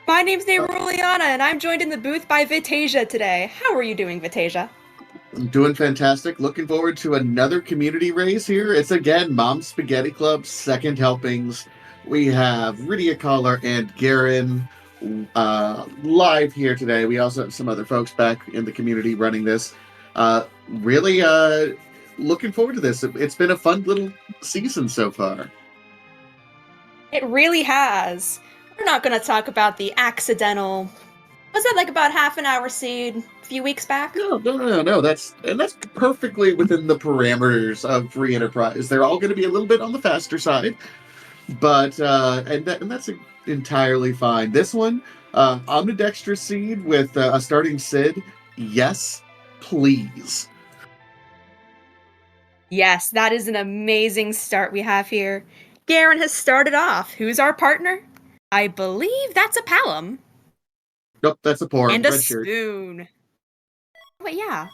My name's Uh, Ruliana, and I'm joined in the booth by Vitasia today. How are you doing, Vitasia? I'm doing fantastic. Looking forward to another community raise here. It's again Mom's Spaghetti Club, second helpings. We have Rydia Collar and Garen live here today. We also have some other folks back in the community running this. Really looking forward to this. It's been a fun little season so far. It really has. We're not going to talk about the accidental. Was that like about half an hour seed a few weeks back? No. That's perfectly within the parameters of free enterprise. They're all going to be a little bit on the faster side, but and that's entirely fine. This one, Omnidextrous Seed with a starting Sid. Yes, please. Yes, that is an amazing start we have here. Garen has started off. Who's our partner? I believe that's a Palom. Nope, that's a poor And a red shirt. spoon. But yeah.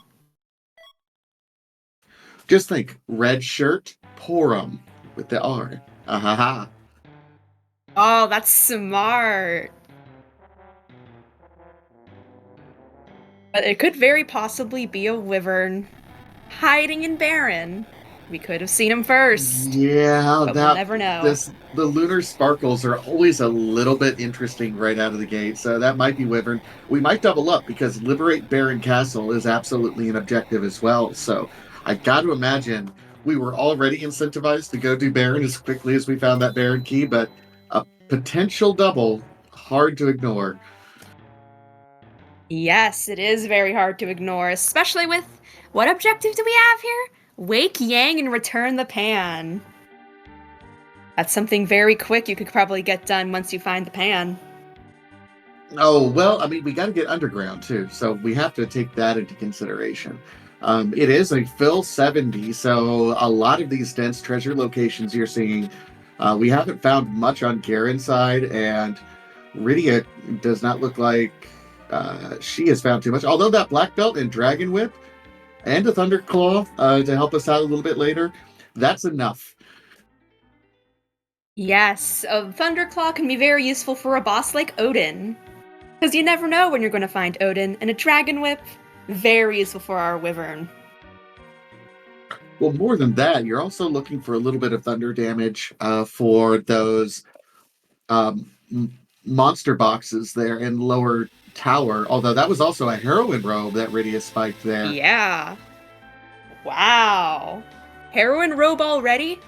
Just think, red shirt, Porum with the R. Ah ha ha. Oh, that's smart. But it could very possibly be a wyvern hiding in Baron. We could have seen him first, Yeah, but we'll that never know. this the lunar sparkles are always a little bit interesting right out of the gate. So that might be Wyvern. We might double up because liberate Baron Castle is absolutely an objective as well. So I got to imagine we were already incentivized to go do Baron as quickly as we found that Baron key, but a potential double hard to ignore. Yes, it is very hard to ignore, especially with what objective do we have here? Wake Yang and return the pan. That's something very quick you could probably get done once you find the pan. Oh, well, I mean, we got to get underground too, so we have to take that into consideration. It is a fill 70, so a lot of these dense treasure locations you're seeing, we haven't found much on Garen's side, and Rydia does not look like she has found too much. Although that Black Belt and Dragon Whip and a Thunderclaw to help us out a little bit later, that's enough. Yes, a Thunderclaw can be very useful for a boss like Odin. Because you never know when you're going to find Odin, and a Dragon Whip, very useful for our Wyvern. Well, more than that, you're also looking for a little bit of thunder damage for those um, monster boxes there in lower tower. Although that was also a heroine robe that Rydia spiked there. Yeah. Wow. Heroine robe already?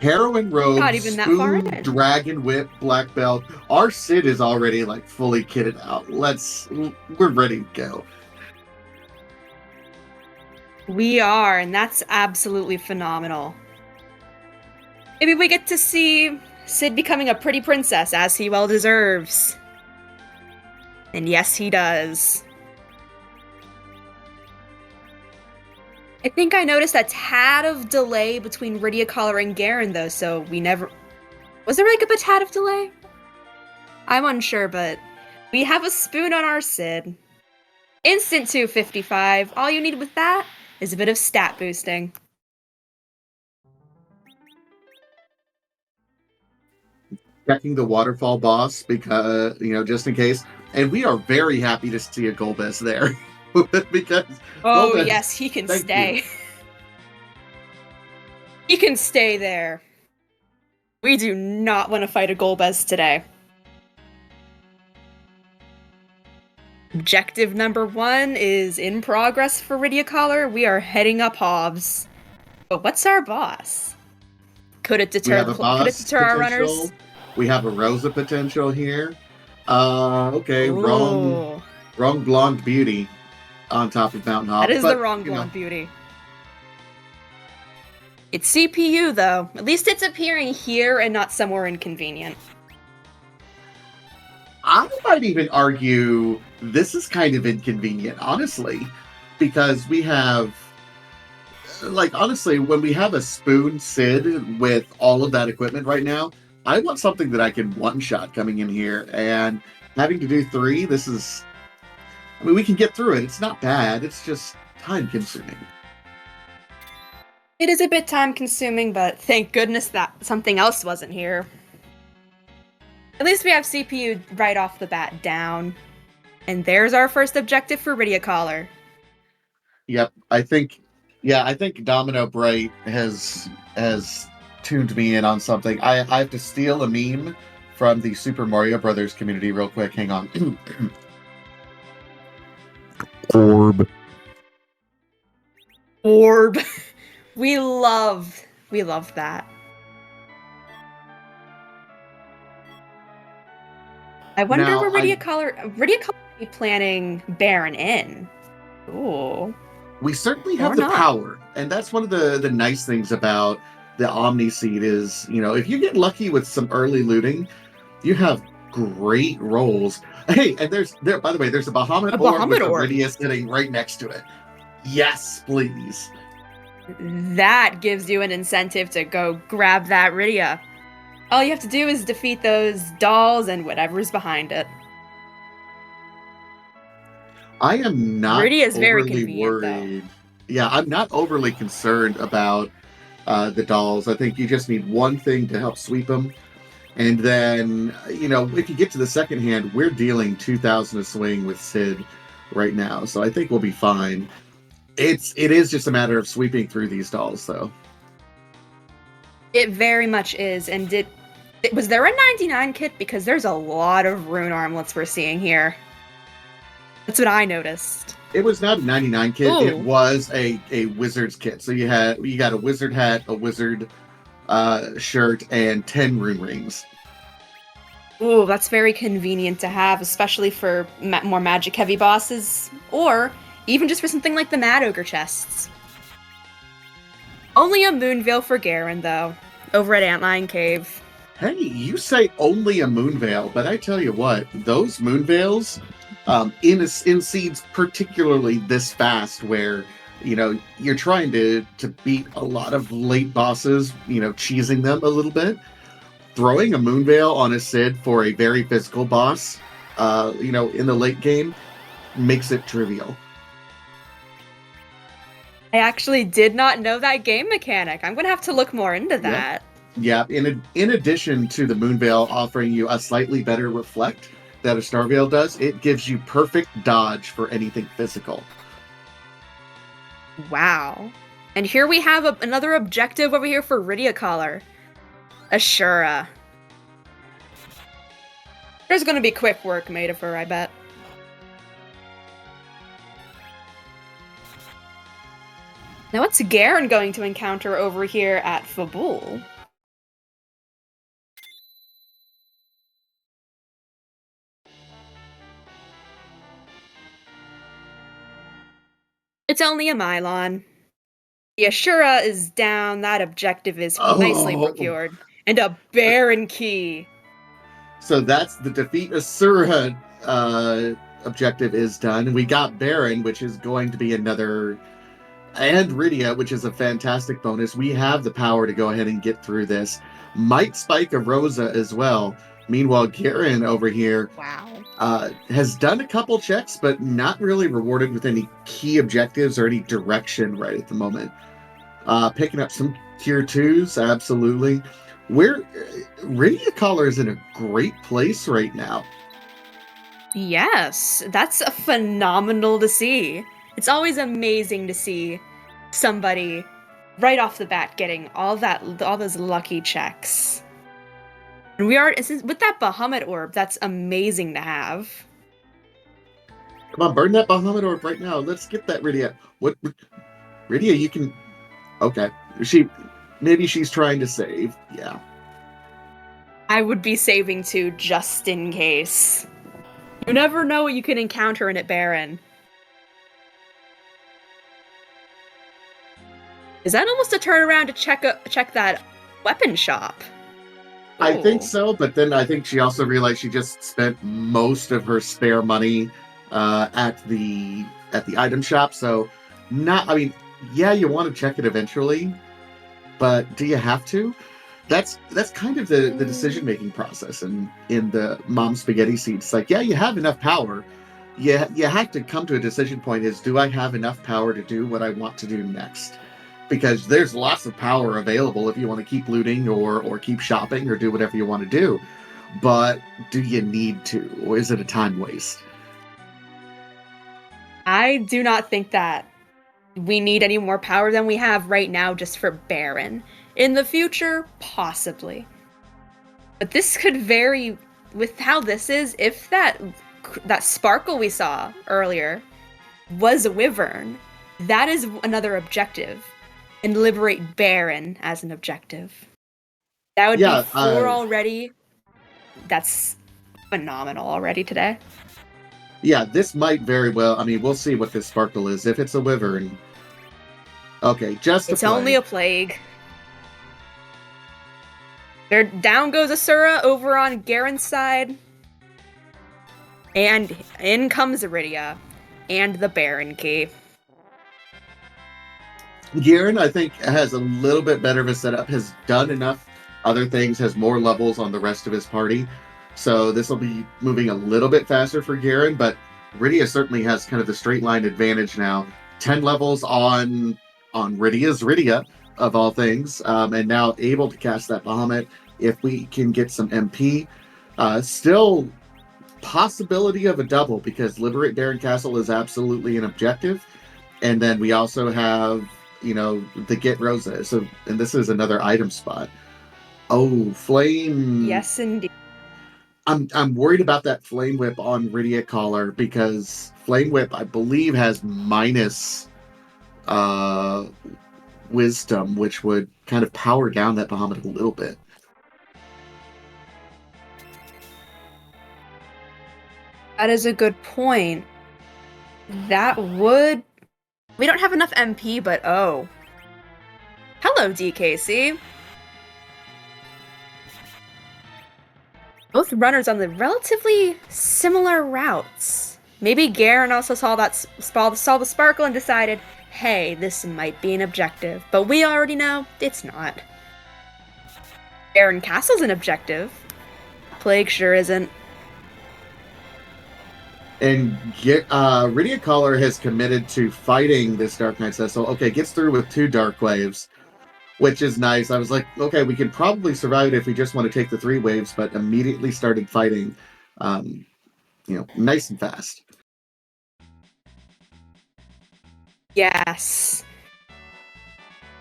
Heroine robe, Not even that far spoon, in. dragon whip, black belt. Our Sid is already like fully kitted out. We're ready to go. We are, and that's absolutely phenomenal. Maybe we get to see Sid becoming a pretty princess, as he well deserves. And yes, he does. I think I noticed a tad of delay between Rydia Collar and Garen, though, so we never... Was there like a tad of delay? I'm unsure, but we have a spoon on our Sid. Instant 255. All you need with that is a bit of stat boosting. Checking the waterfall boss because, just in case. And we are very happy to see a Golbez there. Because Oh, Golbez, yes, he can thank you. stay. He can stay there. We do not want to fight a Golbez today. Objective number 1 is in progress for Rydia Collar. We are heading up Hobbs. But what's our boss? Could it We deter have a boss our potential. runners? We have a Rosa potential here. Okay, Ooh. wrong blonde beauty on top of Mountain Hop. That is the But wrong blonde beauty. It's CPU, though. At least it's appearing here and not somewhere inconvenient. I might even argue this is kind of inconvenient, honestly, because we have, like, honestly, when we have a spoon Sid with all of that equipment right now, I want something that I can one shot coming in here, and having to do three, I mean, we can get through it. It's not bad. It's just time consuming. It is a bit time consuming, but thank goodness that something else wasn't here. At least we have CPU right off the bat down. And there's our first objective for Rydia Collar. Yep, I think Domino Bright has tuned me in on something. I have to steal a meme from the Super Mario Brothers community real quick. Hang on. Orb. Orb. we love that. I wonder Now, where Rydia Collar would be planning Baron in. Ooh. We certainly have Or the not. power, and that's one of the nice things about the Omni Seed is, if you get lucky with some early looting, you have great rolls. Hey, and by the way, there's a Bahamut Orb with Iridia sitting right next to it. Yes, please. That gives you an incentive to go grab that Rydia. All you have to do is defeat those dolls and whatever's behind it. I am not Rydia is very overly convenient, worried. Yeah, I'm not overly concerned about the dolls. I think you just need one thing to help sweep them. And then, if you get to the second hand, we're dealing 2,000 a swing with Sid right now. So I think we'll be fine. It is just a matter of sweeping through these dolls, though. It very much is. And was there a 99 kit? Because there's a lot of rune armlets we're seeing here. That's what I noticed. It was not a 99 kit. Ooh. It was a wizard's kit. So you got a wizard hat, a wizard shirt, and 10 rune rings. Ooh, that's very convenient to have, especially for more magic-heavy bosses, or even just for something like the Mad Ogre chests. Only a Moonveil for Garen, though, over at Antlion Cave. Hey, you say only a Moonveil, but I tell you what, those Moonveils, in seeds particularly this fast, where you're trying to beat a lot of late bosses, cheesing them a little bit. Throwing a Moonveil on a Sid for a very physical boss, in the late game, makes it trivial. I actually did not know that game mechanic. I'm gonna have to look more into that. Yeah. In addition to the Moonveil offering you a slightly better reflect that a Starveil does, it gives you perfect dodge for anything physical. Wow. And here we have another objective over here for Rydia Collar. Ashura. There's gonna be quick work made of her, I bet. Now what's Garen going to encounter over here at Fabul? It's only a Mylon. The Ashura is down, that objective is nicely procured. And a Baron Key! So that's the defeat Asura objective is done. We got Baron, which is going to be another, and Rydia, which is a fantastic bonus. We have the power to go ahead and get through this. Might spike a Rosa as well. Meanwhile, Garen over here has done a couple checks, but not really rewarded with any key objectives or any direction right at the moment. Picking up some tier 2s, absolutely. Rydia Collar is in a great place right now. Yes, that's phenomenal to see. It's always amazing to see somebody right off the bat getting all those lucky checks. And with that Bahamut Orb, that's amazing to have. Come on, burn that Bahamut Orb right now. Let's get that Rydia. What? Rydia, you can... Okay. Maybe she's trying to save. Yeah. I would be saving too, just in case. You never know what you can encounter in it, Baron. Is that almost a turnaround to check that weapon shop? I think so, but then I think she also realized she just spent most of her spare money at the item shop. So, you want to check it eventually, but do you have to? That's kind of the decision making process in the Mom Spaghetti Seed. It's like, yeah, you have enough power. You have to come to a decision point: is do I have enough power to do what I want to do next? Because there's lots of power available if you want to keep looting or keep shopping or do whatever you want to do. but do you need to, or is it a time waste? I do not think that we need any more power than we have right now just for Baron. In the future, possibly. But this could vary with how this is. If that sparkle we saw earlier was a wyvern, that is another objective. And liberate Baron as an objective. That would Yeah, be 4 already. That's phenomenal already today. yeah, this might very well. I mean, we'll see what this sparkle is. If it's a wyvern, okay, just It's only a plague. There, down goes Asura over on Garen's side. And in comes Iridia. And the Baron key. Garen, I think, has a little bit better of a setup, has done enough other things, has more levels on the rest of his party. So this will be moving a little bit faster for Garen, but Rydia certainly has kind of the straight line advantage now. 10 levels on Rydia's Rydia, of all things, and now able to cast that Bahamut if we can get some MP. Still possibility of a double, because Liberate Baron Castle is absolutely an objective. And then we also have, the Get Rosa. So, and this is another item spot. Oh, Flame. Yes, indeed. I'm worried about that Flame Whip on Rydia Collar, because Flame Whip, I believe, has minus wisdom, which would kind of power down that Bahamut a little bit. That is a good point. That would... We don't have enough MP, but oh. Hello, DKC. Both runners on the relatively similar routes. Maybe Garen also saw the sparkle and decided, hey, this might be an objective. But we already know it's not. Baron Castle's an objective. Plague sure isn't. And Rydia Collar has committed to fighting this Dark Knight Cecil. Okay, gets through with 2 Dark Waves, which is nice. I was like, okay, we can probably survive it if we just want to take the 3 waves, but immediately started fighting, nice and fast. Yes.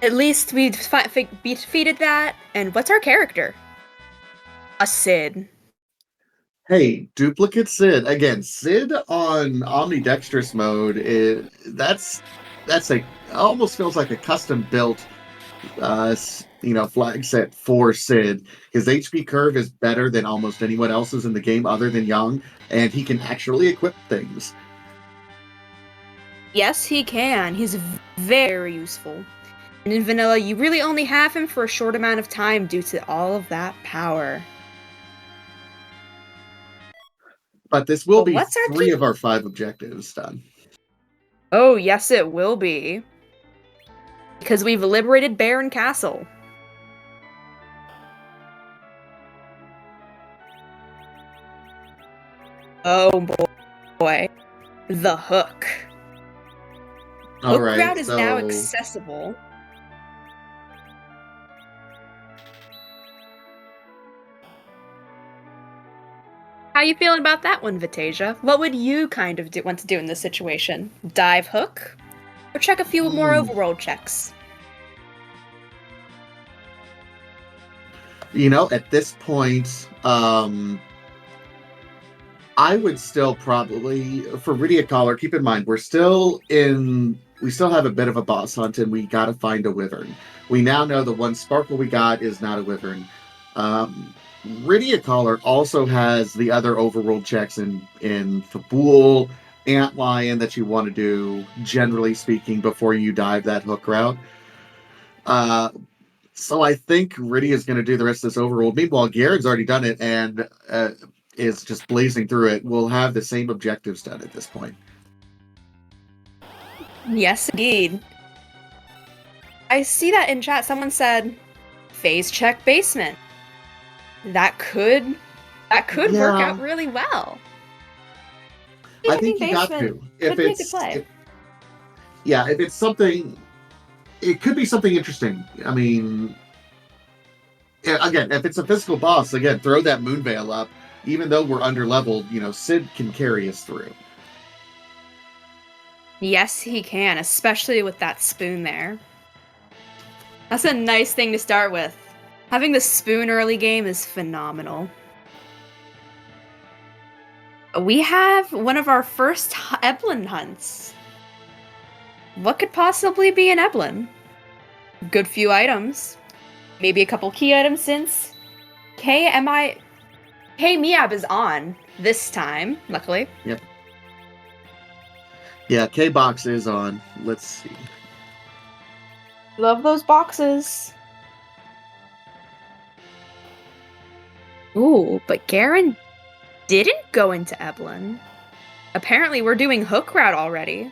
At least we defeated that. And what's our character? A Cid. Hey, duplicate Cid. Again, Cid on Omnidextrous mode, that's almost feels like a custom built flag set for Cid. His HP curve is better than almost anyone else's in the game other than Young, and he can actually equip things. Yes, he can. He's very useful. And in vanilla, you really only have him for a short amount of time due to all of that power. But this will be 3 of our 5 objectives done. Oh, yes, it will be. Because we've liberated Baron Castle. Oh boy. The Hook. Hook route is now accessible. How you feeling about that one, Vitasia? What would you kind of want to do in this situation? Dive Hook? Or check a few more overworld checks? At this point, I would still probably, for Rydia Collar, keep in mind, we still have a bit of a boss hunt, and we gotta find a wyvern. We now know the one sparkle we got is not a wyvern. Rydia Collar also has the other overworld checks in Fabul, Antlion that you want to do, generally speaking, before you dive that hook route. So I think Rydia is going to do the rest of this overworld. Meanwhile, Garen's already done it and is just blazing through it. We'll have the same objectives done at this point. Yes, indeed. I see that in chat. Someone said, phase check basement. That could work out really well. I think you got to. If it's something, it could be something interesting. I mean, again, if it's a physical boss, again, throw that moon veil up. Even though we're under leveled, Sid can carry us through. Yes, he can, especially with that spoon there. That's a nice thing to start with. Having the spoon early game is phenomenal. We have one of our first Eblin hunts. What could possibly be an Eblin? Good few items. Maybe a couple key items since Miab is on this time, luckily. Yep. Yeah, K-Box is on. Let's see. Love those boxes. Ooh, but Garen didn't go into Eblin. Apparently we're doing Hook Route already.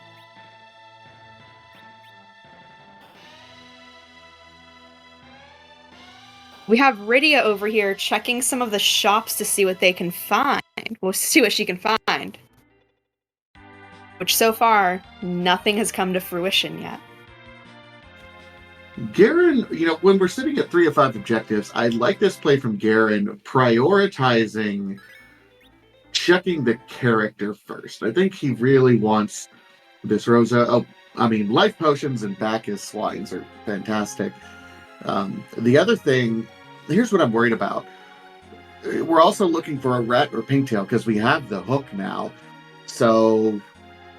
We have Rydia over here checking some of the shops to see what they can find. We'll see what she can find. Which so far, nothing has come to fruition yet. Garen, when we're sitting at 3 of 5 objectives, I like this play from Garen, prioritizing checking the character first. I think he really wants this Rosa. Life potions and Bacchus swines are fantastic. The other thing, here's what I'm worried about. We're also looking for a rat or Pinktail because we have the hook now. So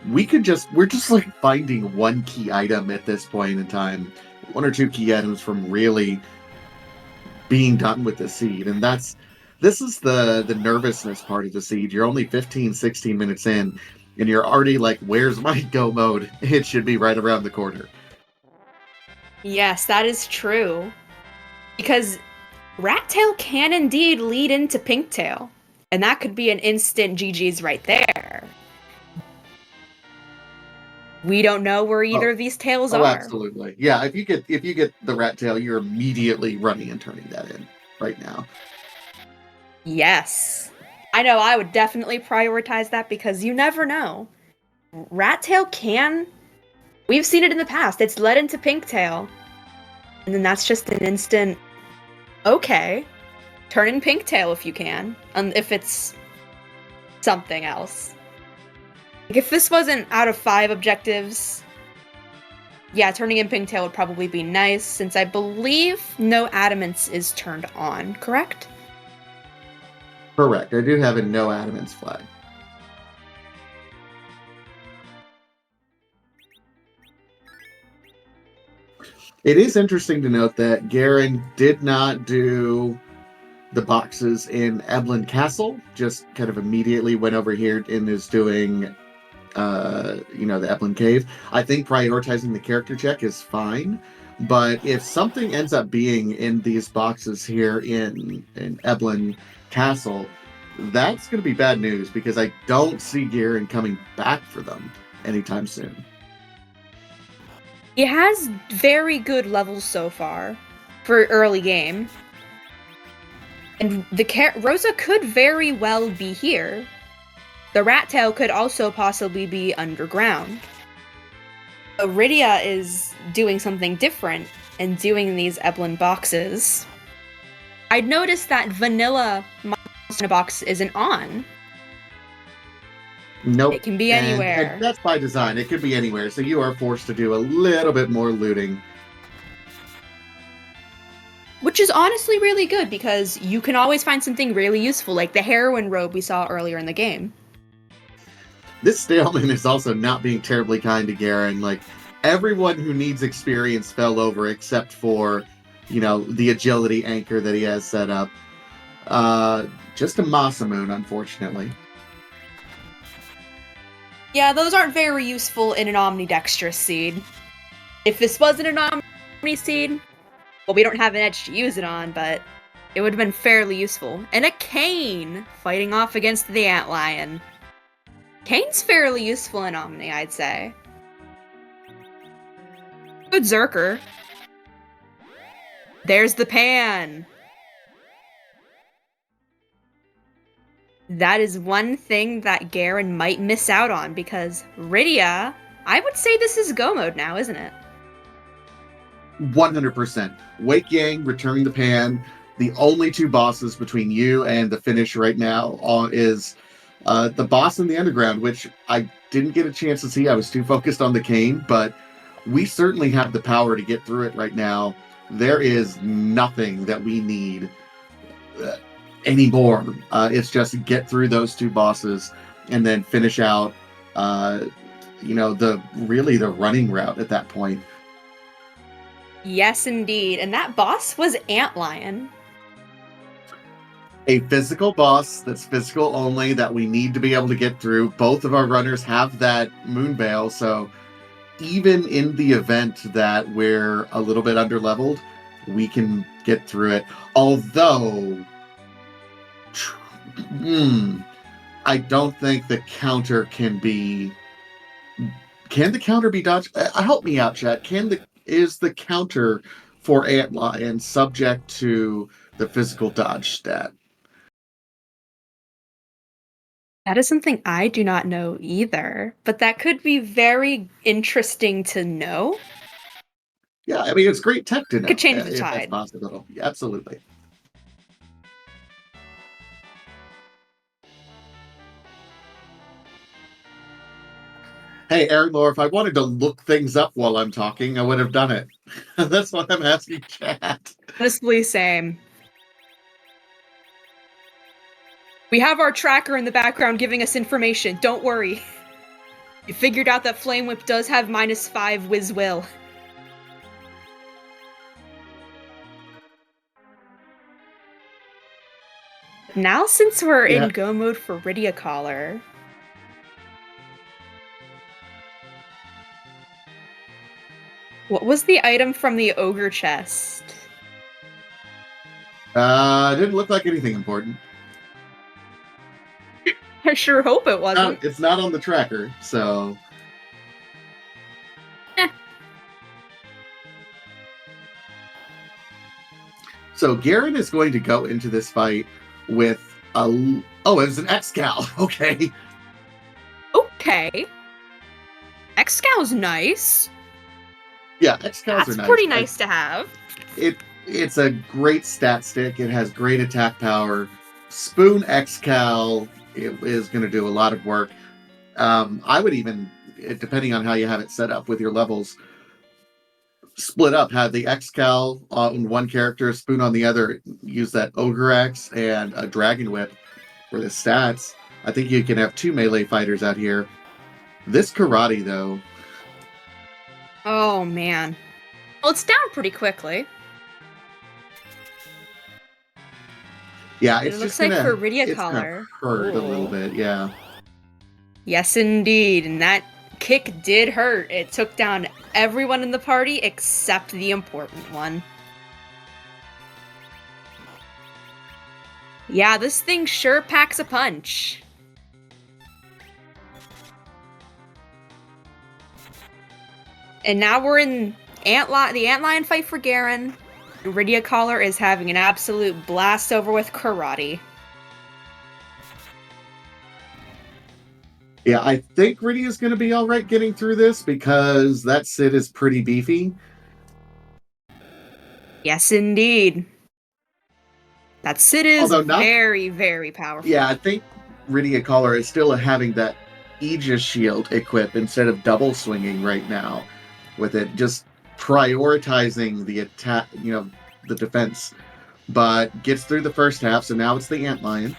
we're just like finding one key item at this point in time. 1 or 2 key items from really being done with the seed. And this is the nervousness part of the seed. You're only 15, 16 minutes in, and you're already like, where's my go mode? It should be right around the corner. Yes, that is true. Because Rattail can indeed lead into Pinktail. And that could be an instant GG's right there. We don't know where either of these tails are. Absolutely. Yeah, if you get the rat tail, you're immediately running and turning that in right now. Yes. I know I would definitely prioritize that because you never know. Rat tail can... We've seen it in the past. It's led into Pinktail. And then that's just an instant... Okay. Turn in Pinktail if you can. If it's something else. Like, if this wasn't out of 5 objectives, yeah, turning in Pinktail would probably be nice, since I believe no Adamance is turned on, correct? Correct. I do have a no Adamance flag. It is interesting to note that Garen did not do the boxes in Eblin Castle, just kind of immediately went over here and is doing the Eblin Cave. I think prioritizing the character check is fine, but if something ends up being in these boxes here in Eblin Castle, that's going to be bad news because I don't see Garen coming back for them anytime soon. He has very good levels so far for early game. And Rosa could very well be here. The rat tail could also possibly be underground. Rydia is doing something different and doing these Eblin boxes. I'd noticed that vanilla monster box isn't on. Nope. It can be anywhere. And that's by design. It could be anywhere. So you are forced to do a little bit more looting. Which is honestly really good because you can always find something really useful, like the heroine robe we saw earlier in the game. This Staleman is also not being terribly kind to Garen. Like, everyone who needs experience fell over except for, the agility anchor that he has set up. Just a Masamune, unfortunately. Yeah, those aren't very useful in an Omnidextrous seed. If this wasn't an Omni seed, well, we don't have an edge to use it on, but it would have been fairly useful. And a Cane fighting off against the Antlion. Cane's fairly useful in Omni, I'd say. Good Zerker. There's the pan. That is one thing that Garen might miss out on because Rydia, I would say this is go mode now, isn't it? 100%. Wake Yang, returning the pan. The only two bosses between you and the finish right now is the boss in the underground, which I didn't get a chance to see. I was too focused on the cane, but we certainly have the power to get through it right now. There is nothing that we need anymore. It's just get through those two bosses and then finish out, the running route at that point. Yes, indeed. And that boss was Antlion. A physical boss that's physical only that we need to be able to get through. Both of our runners have that moon veil, so even in the event that we're a little bit underleveled, we can get through it. Although, I don't think the counter can be. Can the counter be dodged? Help me out, chat. Is the counter for Antlion subject to the physical dodge stat? That is something I do not know either, but that could be very interesting to know. Yeah, I mean, it's great tech to know. Could change the if tide. that's possible. Yeah, absolutely. Hey, Aaron Lore, if I wanted to look things up while I'm talking, I would have done it. That's what I'm asking chat. Honestly, same. We have our tracker in the background giving us information. Don't worry. You figured out that Flame Whip does have -5 Whiz Will. Now, since we're in go mode for Rydia Collar, what was the item from the ogre chest? Didn't look like anything important. I sure hope it wasn't. It's not on the tracker, so. So Garen is going to go into this fight with it was an X-Cal. Okay. Okay. X-Cal's nice. Yeah, X-Cals are nice. That's pretty nice to have. It's a great stat stick. It has great attack power. Spoon X-Cal is going to do a lot of work. I would even, depending on how you have it set up with your levels, split up, have the X-Cal on one character, Spoon on the other, use that Ogre X and a Dragon Whip for the stats. I think you can have 2 melee fighters out here. This karate, though. Oh, man. Well, it's down pretty quickly. Yeah, it looks like for Rydia Collar. Hurt a little bit, yeah. Yes, indeed. And that kick did hurt. It took down everyone in the party except the important one. Yeah, this thing sure packs a punch. And now we're in the Antlion fight for Garen. Rydia Collar is having an absolute blast over with karate. Yeah, I think Rydia is going to be all right getting through this because that Sid is pretty beefy. Yes, indeed. That Sid is very, very powerful. Yeah, I think Rydia Collar is still having that Aegis shield equip instead of double swinging right now, with it just prioritizing the attack, the defense, but gets through the first half. So now it's the Antlion.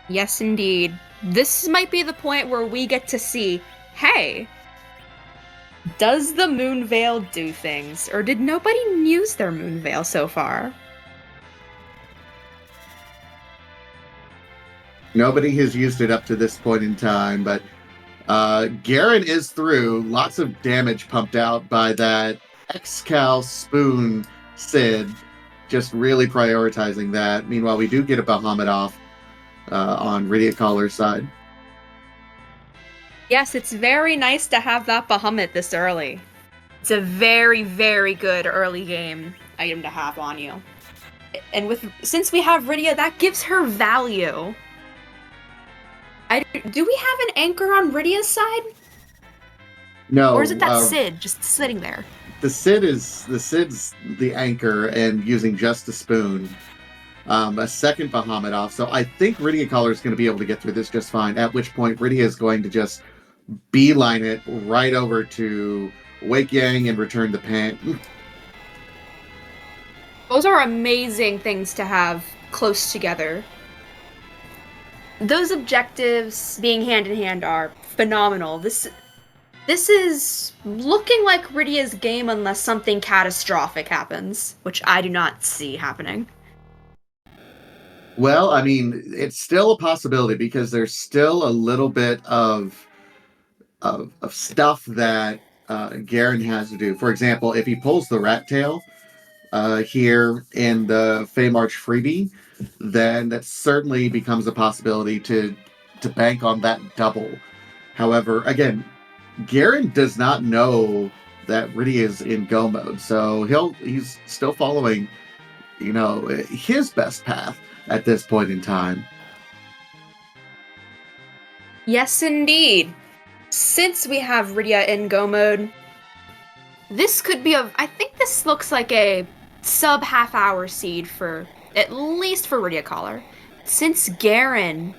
Yes, indeed. This might be the point where we get to see, hey, does the Moon Veil do things? Or did nobody use their Moon Veil so far? Nobody has used it up to this point in time, but Garen is through. Lots of damage pumped out by that X-Cal Spoon Sid, just really prioritizing that. Meanwhile, we do get a Bahamut off on Rydia Collar's side. Yes, it's very nice to have that Bahamut this early. It's a very, very good early game item to have on you. And since we have Rydia, that gives her value. Do we have an anchor on Rydia's side? No. Or is it that Sid just sitting there? the Sid's the anchor and using just a spoon. A second Bahamut off. So I think Rydia Collar is going to be able to get through this just fine. At which point Rydia is going to just beeline it right over to Wake Yang and return the pan. Those are amazing things to have close together. Those objectives being hand in hand are phenomenal. This is looking like Rydia's game unless something catastrophic happens, which I do not see happening. Well, I mean, it's still a possibility because there's still a little bit of stuff that Garen has to do. For example, if he pulls the rat tail here in the Feymarch freebie, then that certainly becomes a possibility to bank on that double. However, again, Garen does not know that Rydia is in go mode, so he's still following, his best path at this point in time. Yes, indeed. Since we have Rydia in go mode, this could be I think this looks like a sub half-hour seed at least for Rydia Collar. Since Garen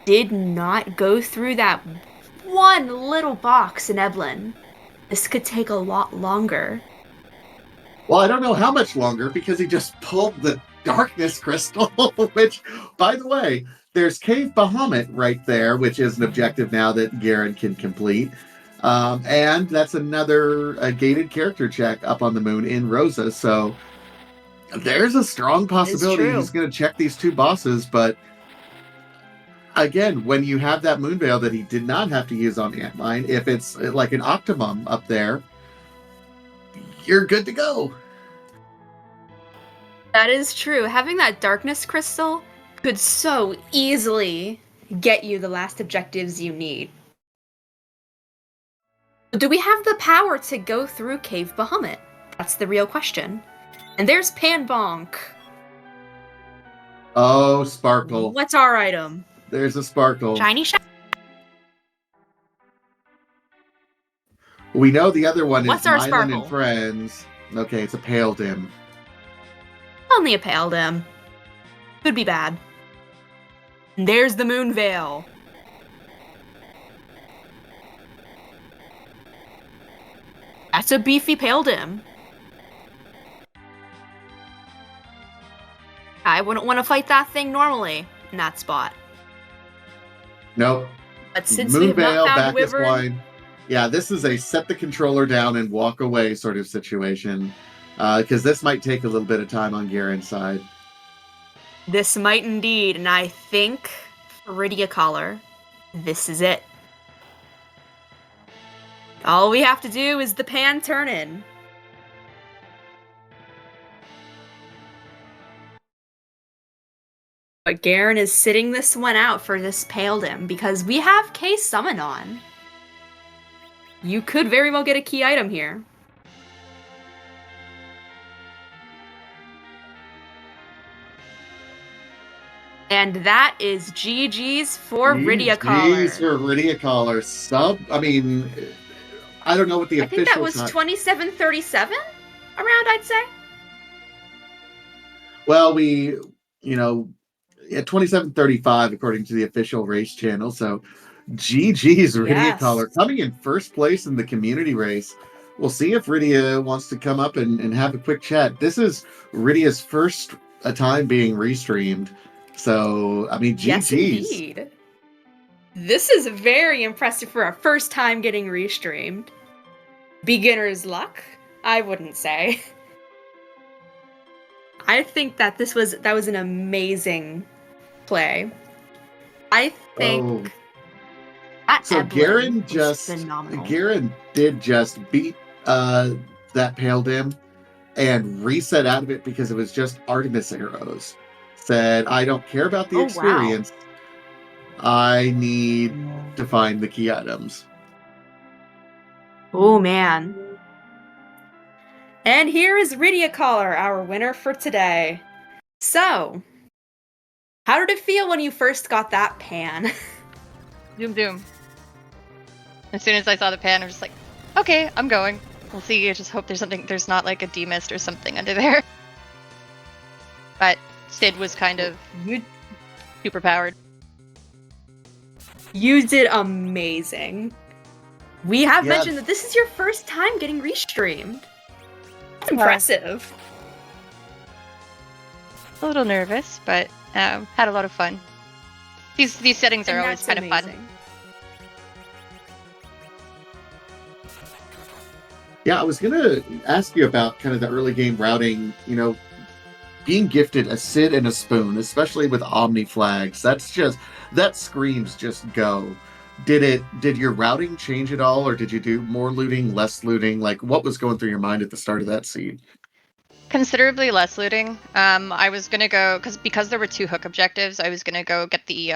did not go through that one little box in Eblan, this could take a lot longer. Well, I don't know how much longer because he just pulled the Darkness Crystal, which, by the way, there's Cave Bahamut right there, which is an objective now that Garen can complete. And that's another gated character check up on the moon in Rosa. So there's a strong possibility he's going to check these two bosses. But again, when you have that moon veil that he did not have to use on Antmine, if it's like an Optimum up there, you're good to go. That is true. Having that Darkness Crystal could so easily get you the last objectives you need. Do we have the power to go through Cave Bahamut? That's the real question. And there's Pan Bonk. Oh, Sparkle. What's our item? There's a Sparkle. Shiny. We know the other one What's is our Mylan Sparkle? and Friends. Okay, it's a Pale Dim. Only a Pale Dim. Could be bad. And there's the Moon Veil. That's a beefy Pale Dim. I wouldn't want to fight that thing normally in that spot. Nope. But since Moon we have Veil, not found Bacchus Wyvern, Wine. Yeah, this is a set the controller down and walk away sort of situation. Because this might take a little bit of time on Garen's side. this might indeed, and I think for Rydia Collar, this is it. All we have to do is the pan turn in. But Garen is sitting this one out for this Pale Dim because we have K Summon on. You could very well get a key item here. And that is GG's for Rydia Collar. GG's for Rydia Collar. I don't know what the official I think that was 2737 around, I'd say. Well, at 27:35 according to the official race channel. So GG's Rydia Collar coming in first place in the community race. We'll see if Rydia wants to come up and have a quick chat. This is Rydia's first time being restreamed. So, GG's. Yes, indeed. This is very impressive for a first time getting restreamed. Beginner's luck, I wouldn't say. I think that that was an amazing play. I think Garen phenomenal. Garen did just beat that Pale Dim and reset out of it because it was just Artemis arrows. Said, I don't care about the experience. Wow. I need to find the key items. Oh man. And here is Rydia Collar, our winner for today. So, how did it feel when you first got that pan? Doom doom. As soon as I saw the pan, I was just like, okay, I'm going. We'll see. I just hope there's not like a demist or something under there. But Sid was kind of super powered. You did amazing. We have mentioned that this is your first time getting restreamed. That's impressive. A little nervous, but had a lot of fun. These settings are always kind of fun. Yeah, I was gonna ask you about kind of the early game routing. Being gifted a Sid and a spoon, especially with Omni flags, that screams just go. Did your routing change at all, or did you do more looting, less looting? Like, what was going through your mind at the start of that seed? Considerably less looting. I was gonna go because there were 2 hook objectives. I was gonna go get the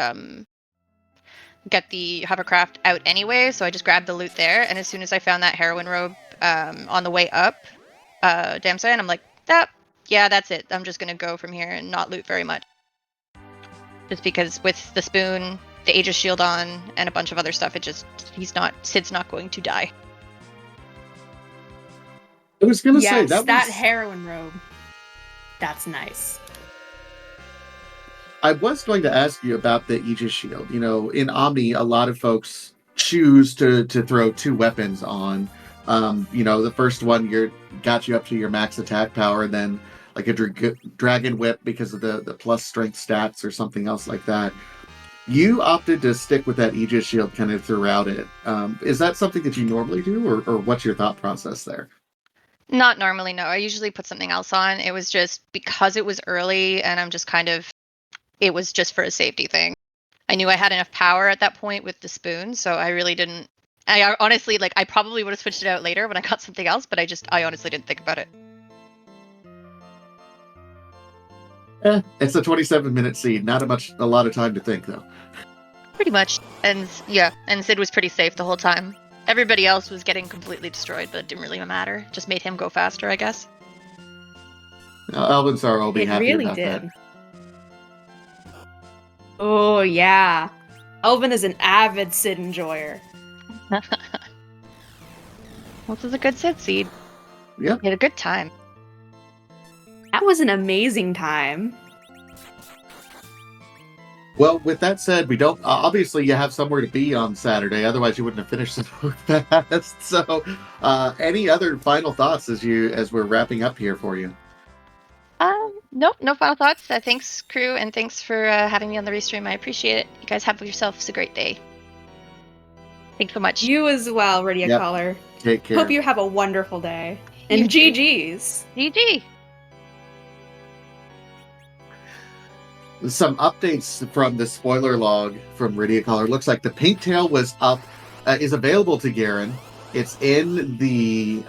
hovercraft out anyway, so I just grabbed the loot there. And as soon as I found that heroine robe on the way up, Damson, I'm like, yeah, that's it. I'm just gonna go from here and not loot very much. Just because with the spoon, the Aegis shield on, and a bunch of other stuff, Sid's not going to die. I was gonna say that heroine robe. That's nice. I was going to ask you about the Aegis shield. In Omni, a lot of folks choose to throw 2 weapons on. The first one got you up to your max attack power, and then like a dragon whip because of the plus strength stats or something else like that. You opted to stick with that Aegis shield kind of throughout it. Is that something that you normally do, or what's your thought process there? Not normally, no. I usually put something else on. It was just because it was early, and it was just for a safety thing. I knew I had enough power at that point with the spoon, so I really didn't. I honestly, I probably would have switched it out later when I got something else, but I honestly didn't think about it. It's a 27-minute seed. Not a lot of time to think, though. Pretty much. And Sid was pretty safe the whole time. Everybody else was getting completely destroyed, but it didn't really matter. Just made him go faster, I guess. Elvinsar will be happy about that. It really did. Oh, yeah. Elvin is an avid Sid enjoyer. This is a good Sid seed. Yeah. We had a good time. That was an amazing time. Well, with that said, we don't. Obviously, you have somewhere to be on Saturday. Otherwise, you wouldn't have finished the book fast. So, any other final thoughts as we're wrapping up here for you? Nope, no final thoughts. Thanks, crew, and thanks for having me on the restream. I appreciate it. You guys have yourselves a great day. Thanks so much. You as well, Rydia Caller. Take care. Hope you have a wonderful day. And GG's. GG. Some updates from the spoiler log from Rydia Caller. Looks like the pink tail was up, is available to Garen. It's in the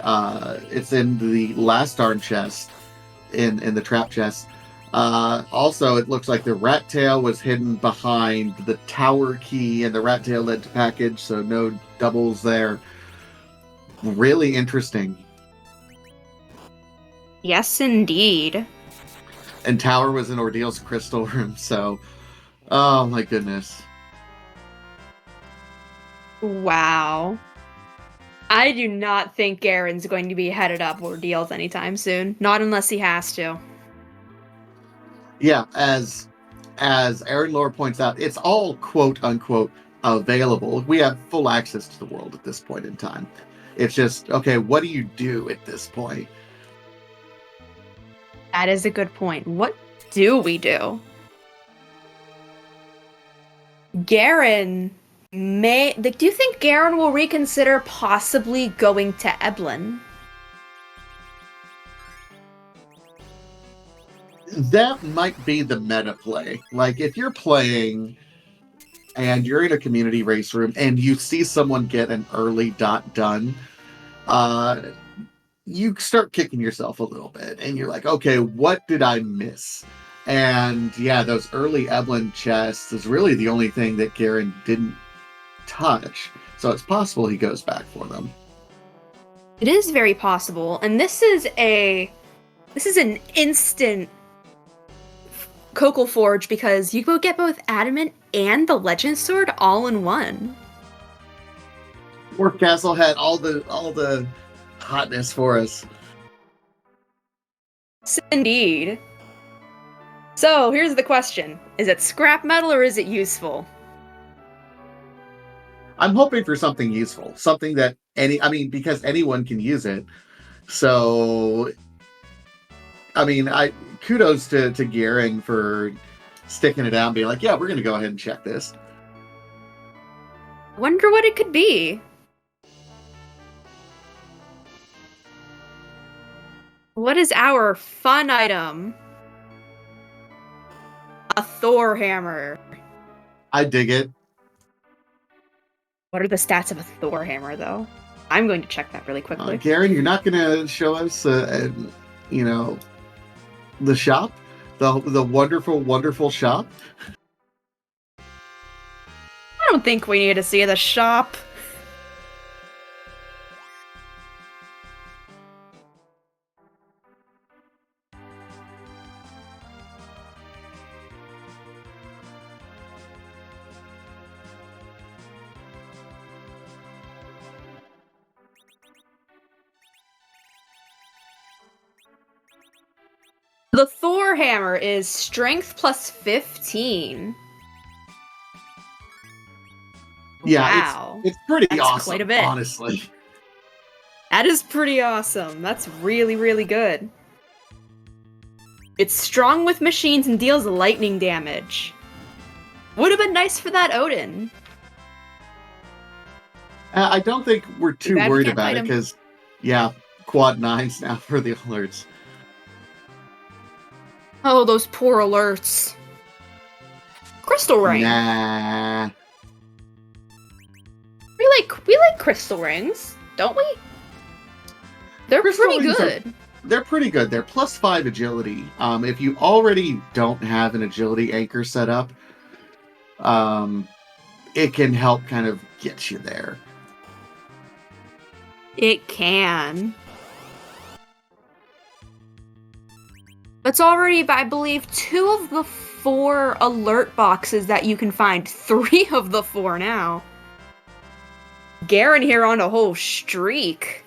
last darn chest, in the trap chest. Also, it looks like the rat tail was hidden behind the tower key, and the rat tail led to package, so no doubles there. Really interesting. Yes, indeed. And tower was in Ordeal's crystal room, so oh my goodness. Wow. I do not think Garen's going to be headed up Ordeals anytime soon. Not unless he has to. Yeah, as Aaron Lore points out, it's all quote unquote available. We have full access to the world at this point in time. It's just, okay, what do you do at this point? That is a good point. What do we do? Garen may... do you think Garen will reconsider possibly going to Eblan? That might be the meta play. Like, if you're playing and you're in a community race room and you see someone get an early dot done, you start kicking yourself a little bit, and you're like, okay, what did I miss? And yeah, those early Eblan chests is really the only thing that Garen didn't touch, so it's possible he goes back for them. It is very possible, and this is an instant Cocal Forge, because you will get both Adamant and the Legend Sword all in one. Dwarf Castle had all the hotness for us. Indeed. So here's the question: is it scrap metal or is it useful? I'm hoping for something useful, something that because anyone can use it. So, I kudos to Gearing for sticking it out and being like, yeah, we're going to go ahead and check this. Wonder what it could be. What is our fun item? A Thor hammer. I dig it. What are the stats of a Thor hammer, though? I'm going to check that really quickly. Garen, you're not going to show us, the shop? The wonderful, wonderful shop? I don't think we need to see the shop. The Thor hammer is strength plus 15. Yeah, wow. it's pretty That's awesome, quite a bit. honestly. That is pretty awesome. That's really, really good. It's strong with machines and deals lightning damage. Would have been nice for that Odin. I don't think we're too bad we worried can't about fight it him. because, quad 9s now for the alerts. Oh, those poor alerts. Crystal ring. Nah. We like crystal rings, don't we? They're Crystal pretty rings good. They're pretty good. They're +5 agility. If you already don't have an agility anchor set up, it can help kind of get you there. It can. That's already, I believe, 2 of the 4 alert boxes that you can find. 3 of the 4 now. Garen here on a whole streak.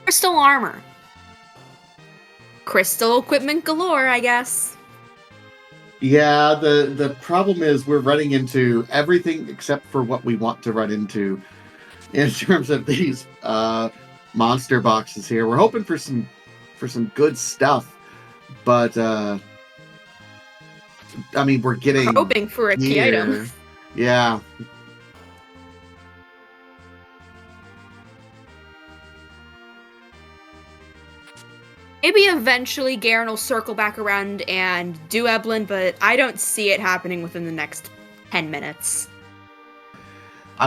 Crystal armor. Crystal equipment galore, I guess. Yeah, the problem is we're running into everything except for what we want to run into in terms of these monster boxes here. We're hoping for some good stuff, but we're getting We're hoping for a key item. Yeah. Maybe eventually Garen will circle back around and do Eblin, but I don't see it happening within the next 10 minutes.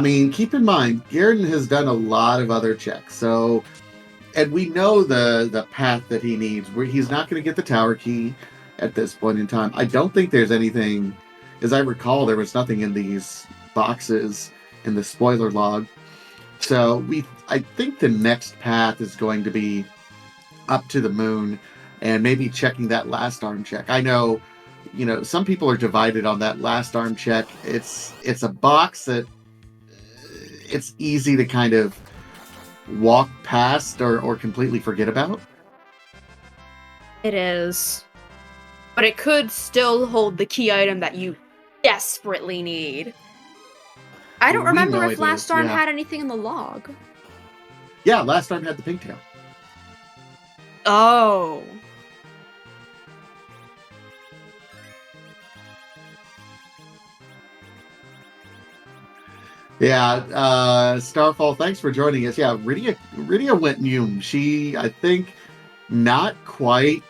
Keep in mind, Garen has done a lot of other checks, and we know the path that he needs. Where he's not going to get the tower key at this point in time. I don't think there's anything, as I recall, there was nothing in these boxes in the spoiler log. So I think the next path is going to be up to the moon and maybe checking that last arm check. I know, some people are divided on that last arm check. It's a box that it's easy to kind of walk past or completely forget about. It is. But it could still hold the key item that you desperately need. I don't remember if Last Arm had anything in the log. Yeah, Last Arm had the pigtail. Oh. Yeah, Starfall, thanks for joining us. Yeah, Rydia went Mume. She, I think, not quite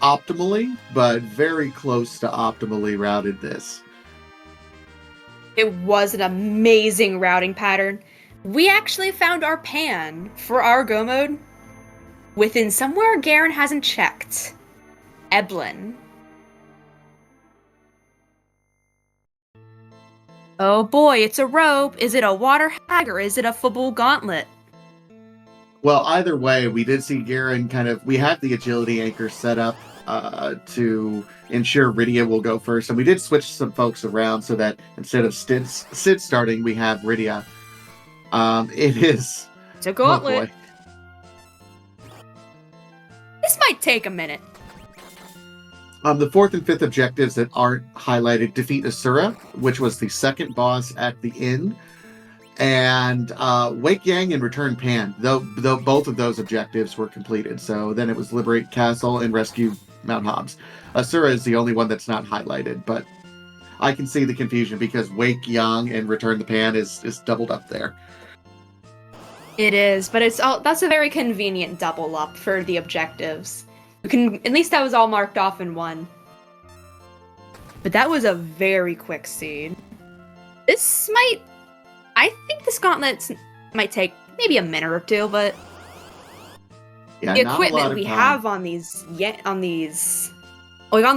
optimally, but very close to optimally routed this. It was an amazing routing pattern. We actually found our pan for our go mode within somewhere Garen hasn't checked. Eblin. Oh boy, it's a robe. Is it a water hag or is it a Fabul gauntlet? Well, either way, we did see Garen we have the agility anchor set up to ensure Rydia will go first. And we did switch some folks around so that instead of Sid starting, we have Rydia. It is... It's a gauntlet. Oh boy. This might take a minute. The fourth and fifth objectives that aren't highlighted: defeat Asura, which was the second boss at the inn, and Wake Yang and return Pan. Though both of those objectives were completed. So then it was liberate Castle and rescue Mount Hobbs. Asura is the only one that's not highlighted, but I can see the confusion because Wake Yang and return the Pan is doubled up there. It is, but that's a very convenient double up for the objectives. You can, at least that was all marked off in one. But that was a very quick seed. I think this gauntlet might take maybe a minute or two, but Yeah, the not a equipment lot of we time. have on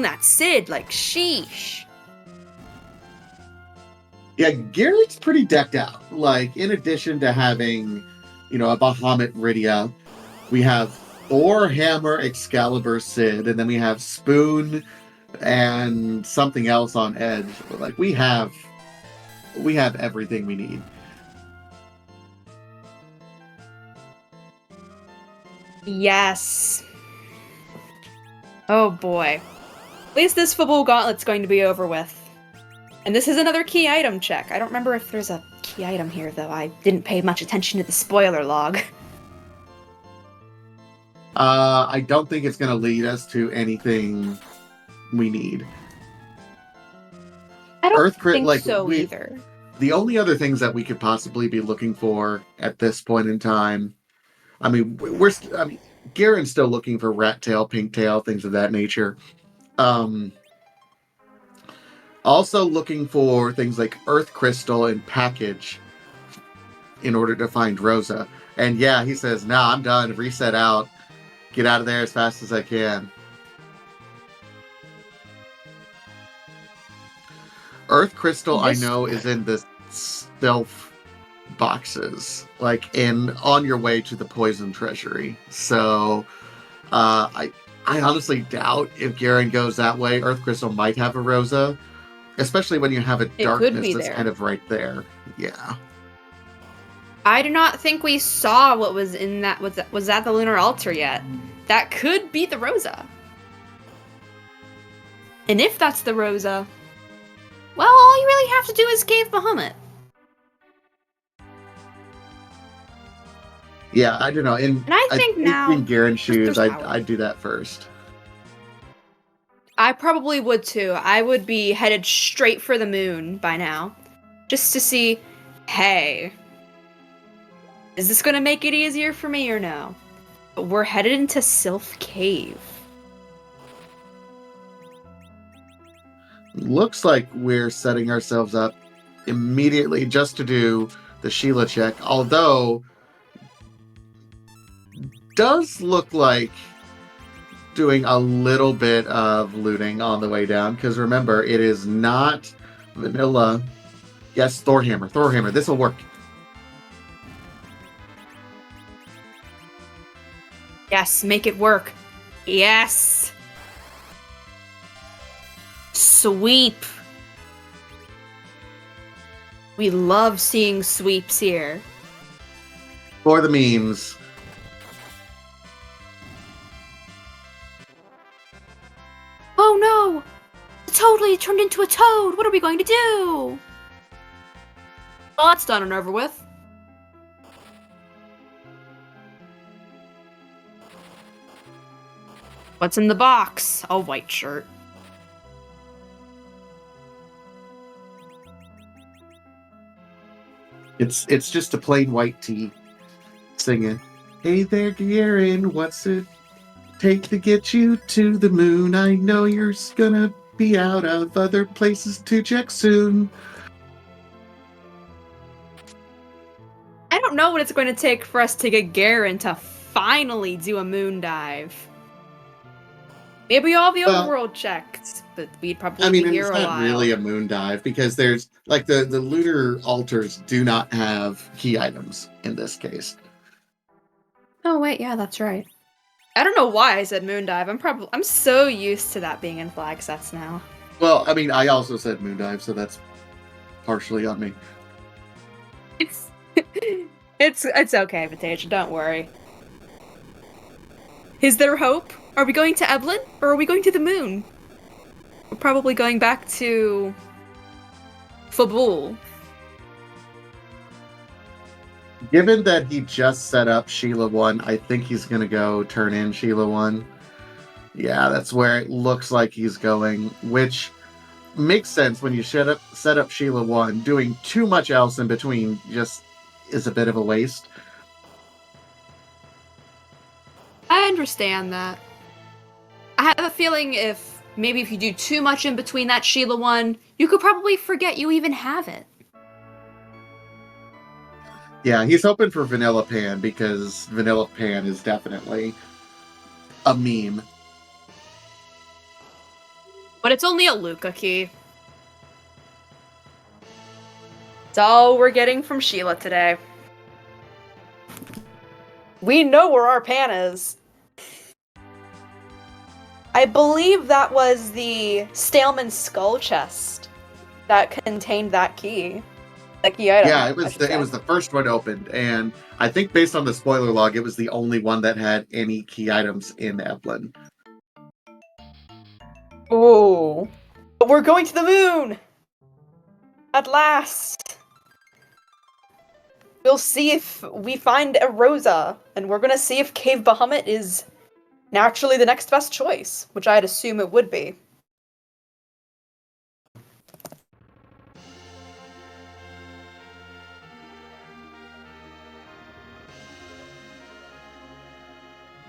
that Sid, like, sheesh. Yeah, Garrett's pretty decked out. Like, in addition to having, a Bahamut Rydia, we have Thor, Hammer, Excalibur, Sid, and then we have Spoon and something else on Edge. Like, we have everything we need. Yes. Oh boy. At least this football gauntlet's going to be over with. And this is another key item check. I don't remember if there's a key item here, though. I didn't pay much attention to the spoiler log. I don't think it's going to lead us to anything we need. I don't think like, either. The only other things that we could possibly be looking for at this point in time, Garen's still looking for rat tail, pink tail, things of that nature. Also looking for things like Earth Crystal and Package in order to find Rosa. And yeah, he says, "Nah, I'm done. Reset out. Get out of there as fast as I can." Earth Crystal, I know, is in the stealth boxes, like on your way to the Poison Treasury. So, I honestly doubt if Garen goes that way. Earth Crystal might have a Rosa, especially when you have a darkness that's kind of right there. Yeah. I do not think we saw what was in that. Was that the Lunar Altar yet? That could be the Rosa. And if that's the Rosa, well, all you really have to do is cave Bahamut. Yeah, I don't know. And I think now, in Garen's shoes, there's power. I'd do that first. I probably would too. I would be headed straight for the moon by now. Just to see, hey, is this going to make it easier for me or no? But we're headed into Sylph Cave. Looks like we're setting ourselves up immediately just to do the Sheila check. Although, does look like doing a little bit of looting on the way down, because remember, it is not vanilla. Yes, Thorhammer. This will work. Yes, make it work. Yes. Sweep. We love seeing sweeps here. For the memes. Oh no! It totally turned into a toad! What are we going to do? Well, that's done and over with. What's in the box? A white shirt. It's just a plain white tee singing, "Hey there, Garen, what's it take to get you to the moon? I know you're gonna be out of other places to check soon." I don't know what it's going to take for us to get Garen to finally do a moon dive. Maybe all the overworld checked, but we'd probably be here it's a not while. really a moon dive because there's like the lunar altars do not have key items in this case. Oh wait, yeah, that's right. I don't know why I said Moondive. I'm so used to that being in flag sets now. Well, I mean, I also said Moondive, so that's partially on me. It's it's okay, Vatasia, don't worry. Is there hope? Are we going to Eblin, or are we going to the moon? We're probably going back to Fabul. Given that he just set up Sheila 1, I think he's going to go turn in Sheila 1. Yeah, that's where it looks like he's going, which makes sense when you set up Sheila 1. Doing too much else in between just is a bit of a waste. I understand that. I have a feeling if you do too much in between that Sheila 1, you could probably forget you even have it. Yeah, he's hoping for Vanilla Pan because Vanilla Pan is definitely a meme. But it's only a Luca key. It's all we're getting from Sheila today. We know where our pan is. I believe that was the Staleman skull chest that contained that key. That key item. Yeah, it was the first one opened, and I think based on the spoiler log, it was the only one that had any key items in Eblin. Oh, but we're going to the moon! At last! We'll see if we find a Rosa, and we're gonna see if Cave Bahamut is naturally the next best choice, which I'd assume it would be.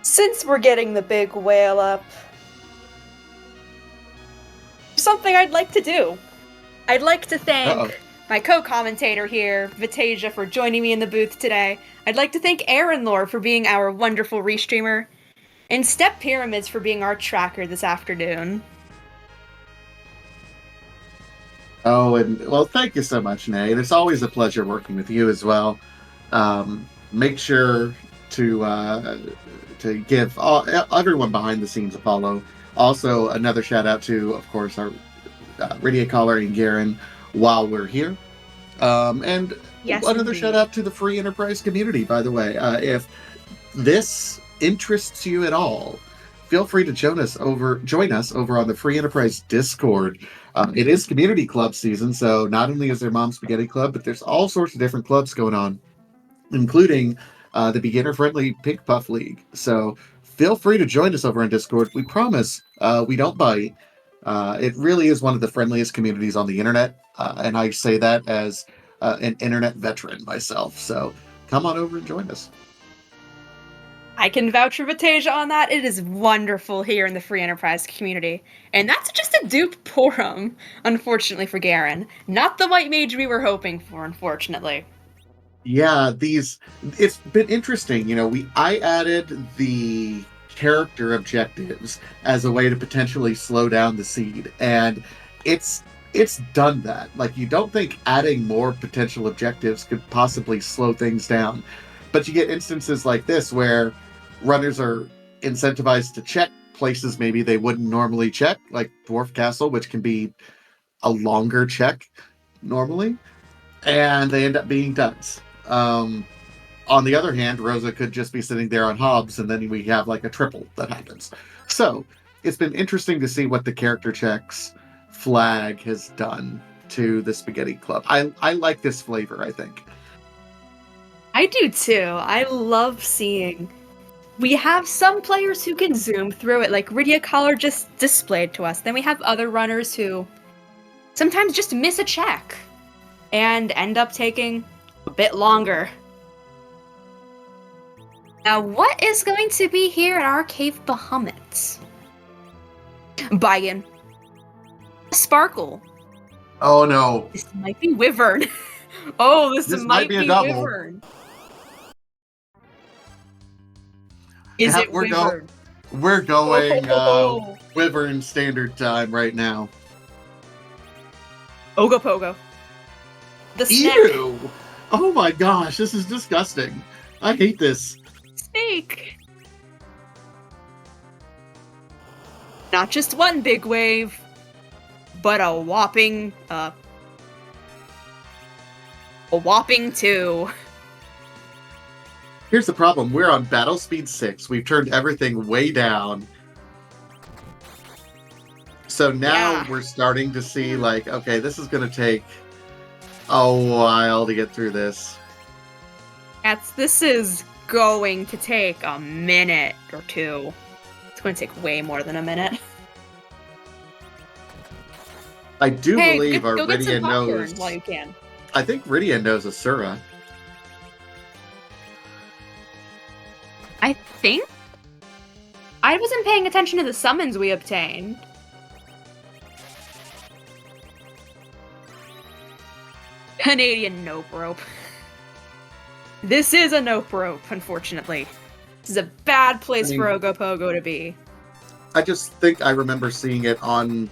Since we're getting the big whale up, something I'd like to do. I'd like to thank my co-commentator here, Vatasia, for joining me in the booth today. I'd like to thank Aaron Lore for being our wonderful restreamer, and Step Pyramids for being our tracker this afternoon. Oh, and well, thank you so much, Nate. It's always a pleasure working with you as well. Make sure to give everyone behind the scenes a follow. Also, another shout out to, of course, our Rydia Caller and Garen while we're here. And yes, another indeed. shout out to the Free Enterprise community, by the way. If this interests you at all, feel free to join us over on the Free Enterprise Discord. It is community club season, so not only is there Mom Spaghetti Club, but there's all sorts of different clubs going on, including the beginner-friendly Pink Puff League. So feel free to join us over on Discord. We promise we don't bite. It really is one of the friendliest communities on the internet, and I say that as an internet veteran myself. So come on over and join us. I can vouch for Vatasia on that. It is wonderful here in the Free Enterprise community. And that's just a dupe Porum, unfortunately for Garen. Not the white mage we were hoping for, unfortunately. Yeah, it's been interesting. I added the character objectives as a way to potentially slow down the seed, and it's done that. Like, you don't think adding more potential objectives could possibly slow things down, but you get instances like this where runners are incentivized to check places maybe they wouldn't normally check, like Dwarf Castle, which can be a longer check normally, and they end up being duds. On the other hand, Rosa could just be sitting there on Hobbs, and then we have like a triple that happens. So it's been interesting to see what the character checks flag has done to the Spaghetti Club. I like this flavor, I think. I do too. I love seeing. We have some players who can zoom through it, like Rydia Caller just displayed to us. Then we have other runners who sometimes just miss a check and end up taking a bit longer. Now, what is going to be here at our Cave Bahamut? Buy-in. Sparkle. Oh no. This might be Wyvern. Oh, this might be a double. Wyvern. Is it Wyvern? We're going Oh. Wyvern standard time right now. Ogopogo. The snake. Ew! Oh my gosh, this is disgusting. I hate this. Snake. Not just one big wave, but a whopping 2. Here's the problem. We're on battle speed 6. We've turned everything way down. So now Yeah. we're starting to see, like, okay, this is going to take a while to get through this. This is going to take a minute or 2. It's going to take way more than a minute. I do Hey, believe our go get some Rydia popcorn knows. while you can. I think Rydia knows Asura. I think? I wasn't paying attention to the summons we obtained. Canadian nope rope. This is a nope rope, unfortunately. This is a bad place for Ogopogo to be. I just think I remember seeing it on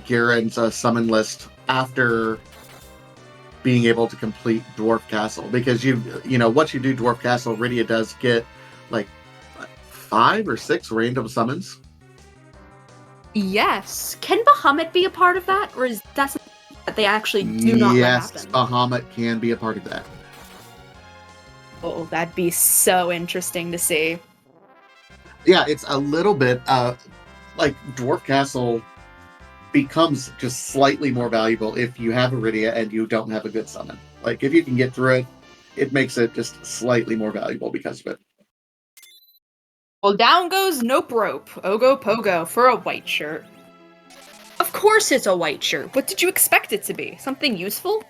Garen's summon list after being able to complete Dwarf Castle, because you know once you do Dwarf Castle, Rydia does get like 5 or 6 random summons. Yes. Can Bahamut be a part of that, or is that something that they actually do not let Yes, happen? Bahamut can be a part of that. Oh, that'd be so interesting to see. Yeah, it's a little bit like Dwarf Castle becomes just slightly more valuable if you have Rydia and you don't have a good summon. Like if you can get through it, it makes it just slightly more valuable because of it. Well, down goes Nope Rope, Ogopogo, for a white shirt. Of course it's a white shirt. What did you expect it to be? Something useful?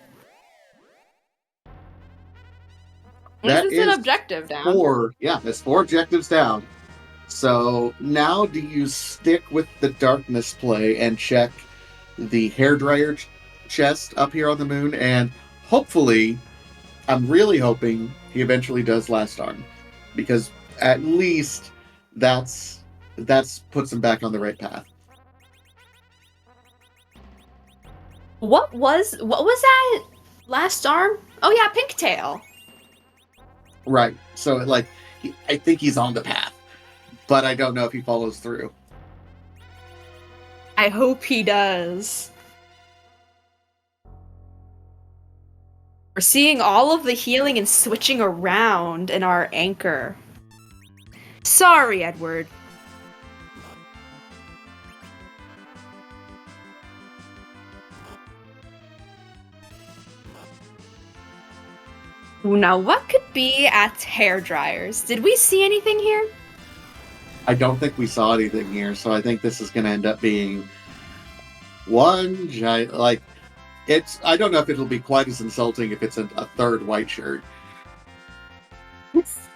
That This is an is objective down. There's 4 objectives down. So now do you stick with the darkness play and check the hairdryer chest up here on the moon, and hopefully, I'm really hoping he eventually does Last Arm, because at least that's puts him back on the right path. What was that last arm? Oh yeah, Pinktail. Right. So like, I think he's on the path, but I don't know if he follows through. I hope he does. We're seeing all of the healing and switching around in our anchor. Sorry, Edward. Now, what could be at hair dryers? Did we see anything here? I don't think we saw anything here, so I think this is going to end up being one giant, like, I don't know if it'll be quite as insulting if it's a third white shirt.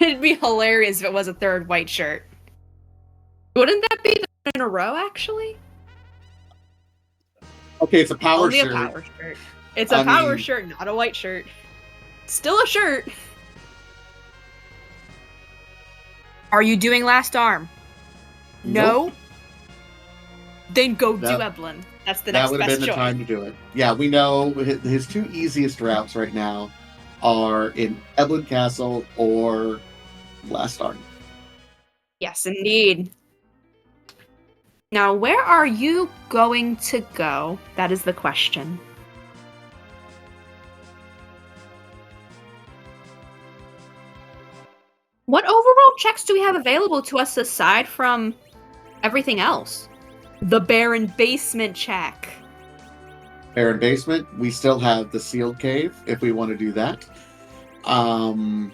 It'd be hilarious if it was a third white shirt. Wouldn't that be in a row, actually? Okay, it's a power Only shirt. a power shirt. It's a power shirt, not a white shirt. Still a shirt. Are you doing Last Arm? No? Nope. Then go That- do Eblin. That's the That next would have best been the choice. time to do it. Yeah, we know his 2 easiest routes right now are in Eblin Castle or Last Arm. Yes, indeed. Now, where are you going to go? That is the question. What overworld checks do we have available to us aside from everything else? The Barren Basement check. Barren Basement, we still have the Sealed Cave if we want to do that. We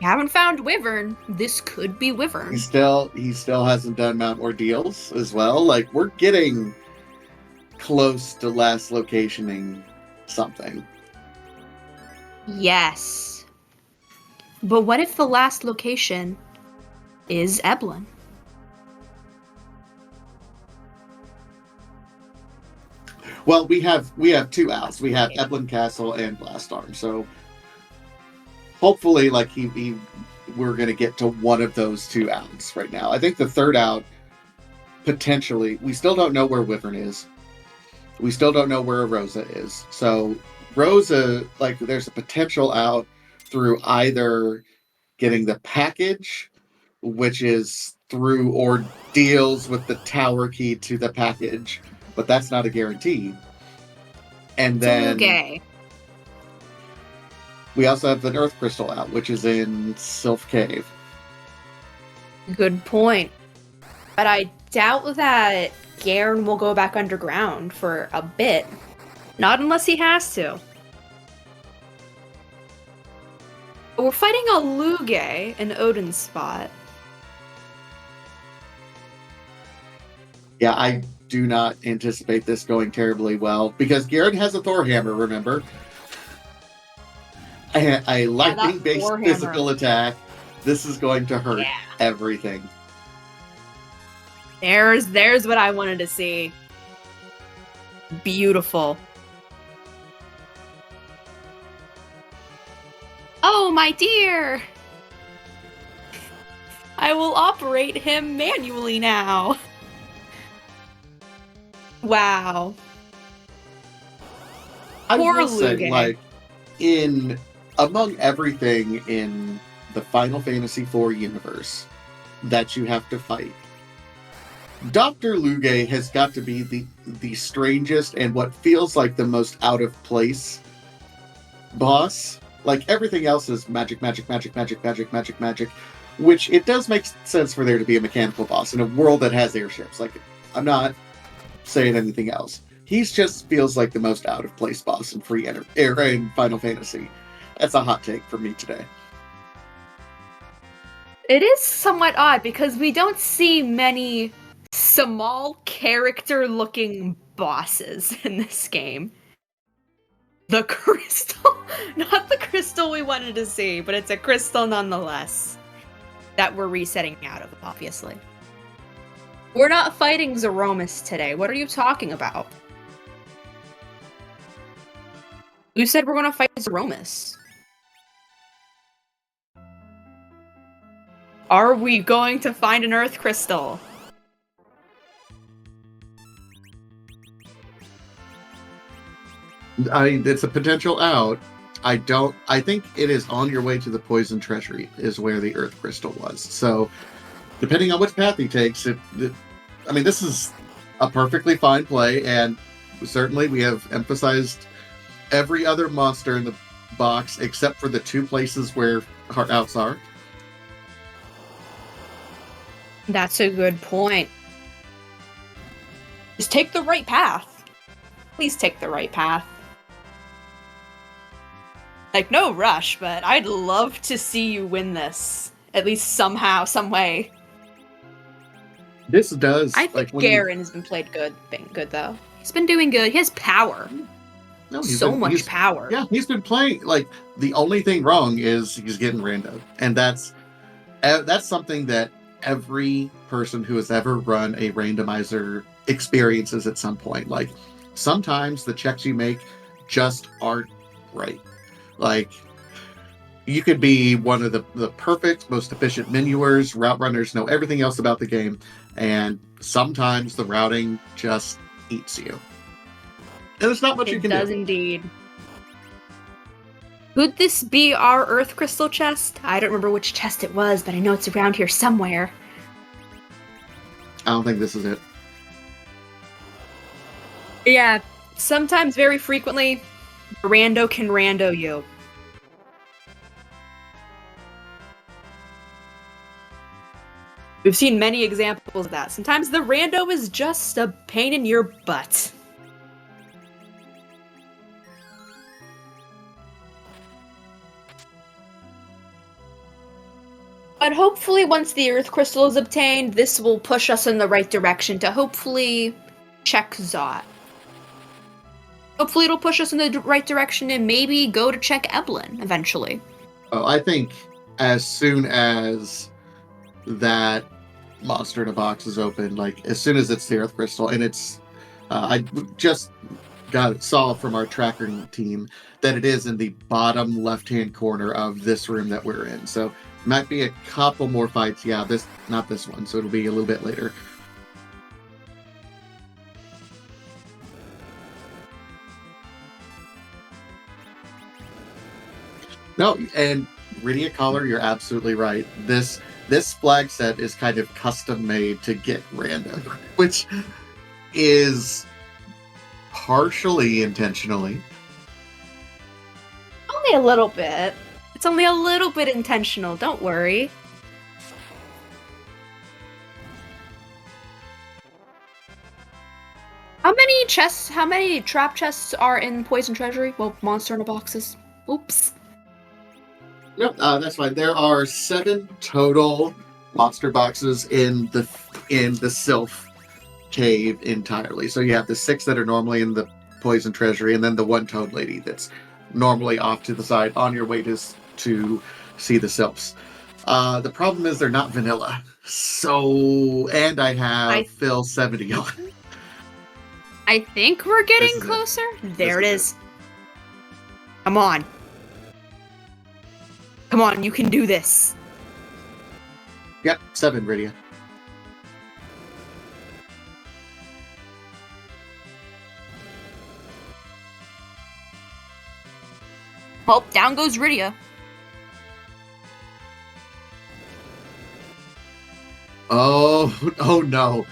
haven't found Wyvern. This could be Wyvern. He still hasn't done Mount Ordeals as well. Like, we're getting close to last locationing something. Yes. But what if the last location is Eblin? Well, we have 2 outs. We have Eblin Castle and Blast Arm. So hopefully, like we're gonna get to one of those 2 outs right now. I think the third out potentially. We still don't know where Wyvern is. We still don't know where Rosa is. So Rosa, like, there's a potential out through either getting the package, which is through ordeals with the tower key to the package, but that's not a guarantee. And then Toluge. we also have an Earth Crystal out, which is in Sylph Cave. Good point. But I doubt that Garen will go back underground for a bit. Not unless he has to. We're fighting a Luge in Odin's spot. Yeah, I do not anticipate this going terribly well because Garen has a Thor hammer, remember? A lightning-based Thor physical hammer. attack. This is going to hurt Yeah. everything. There's what I wanted to see. Beautiful. Oh, my dear! I will operate him manually now. Wow. I Poor will say, Luge. like, among everything in the Final Fantasy IV universe that you have to fight, Dr. Luge has got to be the strangest and what feels like the most out of place boss. Like, everything else is magic, magic, magic, magic, magic, magic, magic, which it does make sense for there to be a mechanical boss in a world that has airships. Like, I'm not saying anything else. He just feels like the most out of place boss in in Final Fantasy. That's a hot take for me today. It is somewhat odd because we don't see many small character-looking bosses in this game. The crystal, not the crystal we wanted to see, but it's a crystal nonetheless that we're resetting out of, obviously. We're not fighting Zeromus today. What are you talking about? You said we're gonna fight Zeromus. Are we going to find an Earth Crystal? I mean, it's a potential out. I think it is on your way to the Poison Treasury is where the Earth Crystal was. So, depending on which path he takes, I mean, this is a perfectly fine play, and certainly we have emphasized every other monster in the box except for the two places where heart outs are. That's a good point. Just take the right path. Please take the right path. Like, no rush, but I'd love to see you win this. At least somehow, some way. This does. I think like, when Garen has been played good, though. He's been doing good. He has power. he's Much power. Yeah, he's been playing. Like, the only thing wrong is he's getting rando, and that's something that every person who has ever run a randomizer experiences at some point. Like, sometimes the checks you make just aren't right. Like, you could be one of the perfect, most efficient menuers, route runners, know everything else about the game, and sometimes the routing just eats you. And there's not much you can do. It does indeed. Could this be our Earth Crystal chest? I don't remember which chest it was, but I know it's around here somewhere. I don't think this is it. Yeah, sometimes, very frequently, rando can rando you. We've seen many examples of that. Sometimes the rando is just a pain in your butt. But hopefully once the Earth Crystal is obtained, this will push us in the right direction to hopefully check Zot. Hopefully it'll push us in the right direction and maybe go to check Eblin eventually. Oh, I think as soon as that monster in a box is open, like as soon as it's the Earth Crystal, and it's I just saw from our tracker team that it is in the bottom left-hand corner of this room that we're in. So might be a couple more fights. Yeah, not this one, so it'll be a little bit later. No, and Rydia Collar, you're absolutely right. This this flag set is kind of custom made to get random, which is partially intentionally. Only a little bit. It's only a little bit intentional, don't worry. How many trap chests are in Poison Treasury? Well, Monster in a Boxes. Oops. No, that's fine. There are 7 total monster boxes in the Sylph cave entirely. So you have the 6 that are normally in the Poison Treasury, and then the 1 Toad Lady that's normally off to the side on your way to see the Sylphs. The problem is they're not vanilla. So, and I have Phil 70 on. I think we're getting This is closer. it. There it This is. Come on. Come on, you can do this. Yep, 7, Rydia. Well, down goes Rydia. Oh no.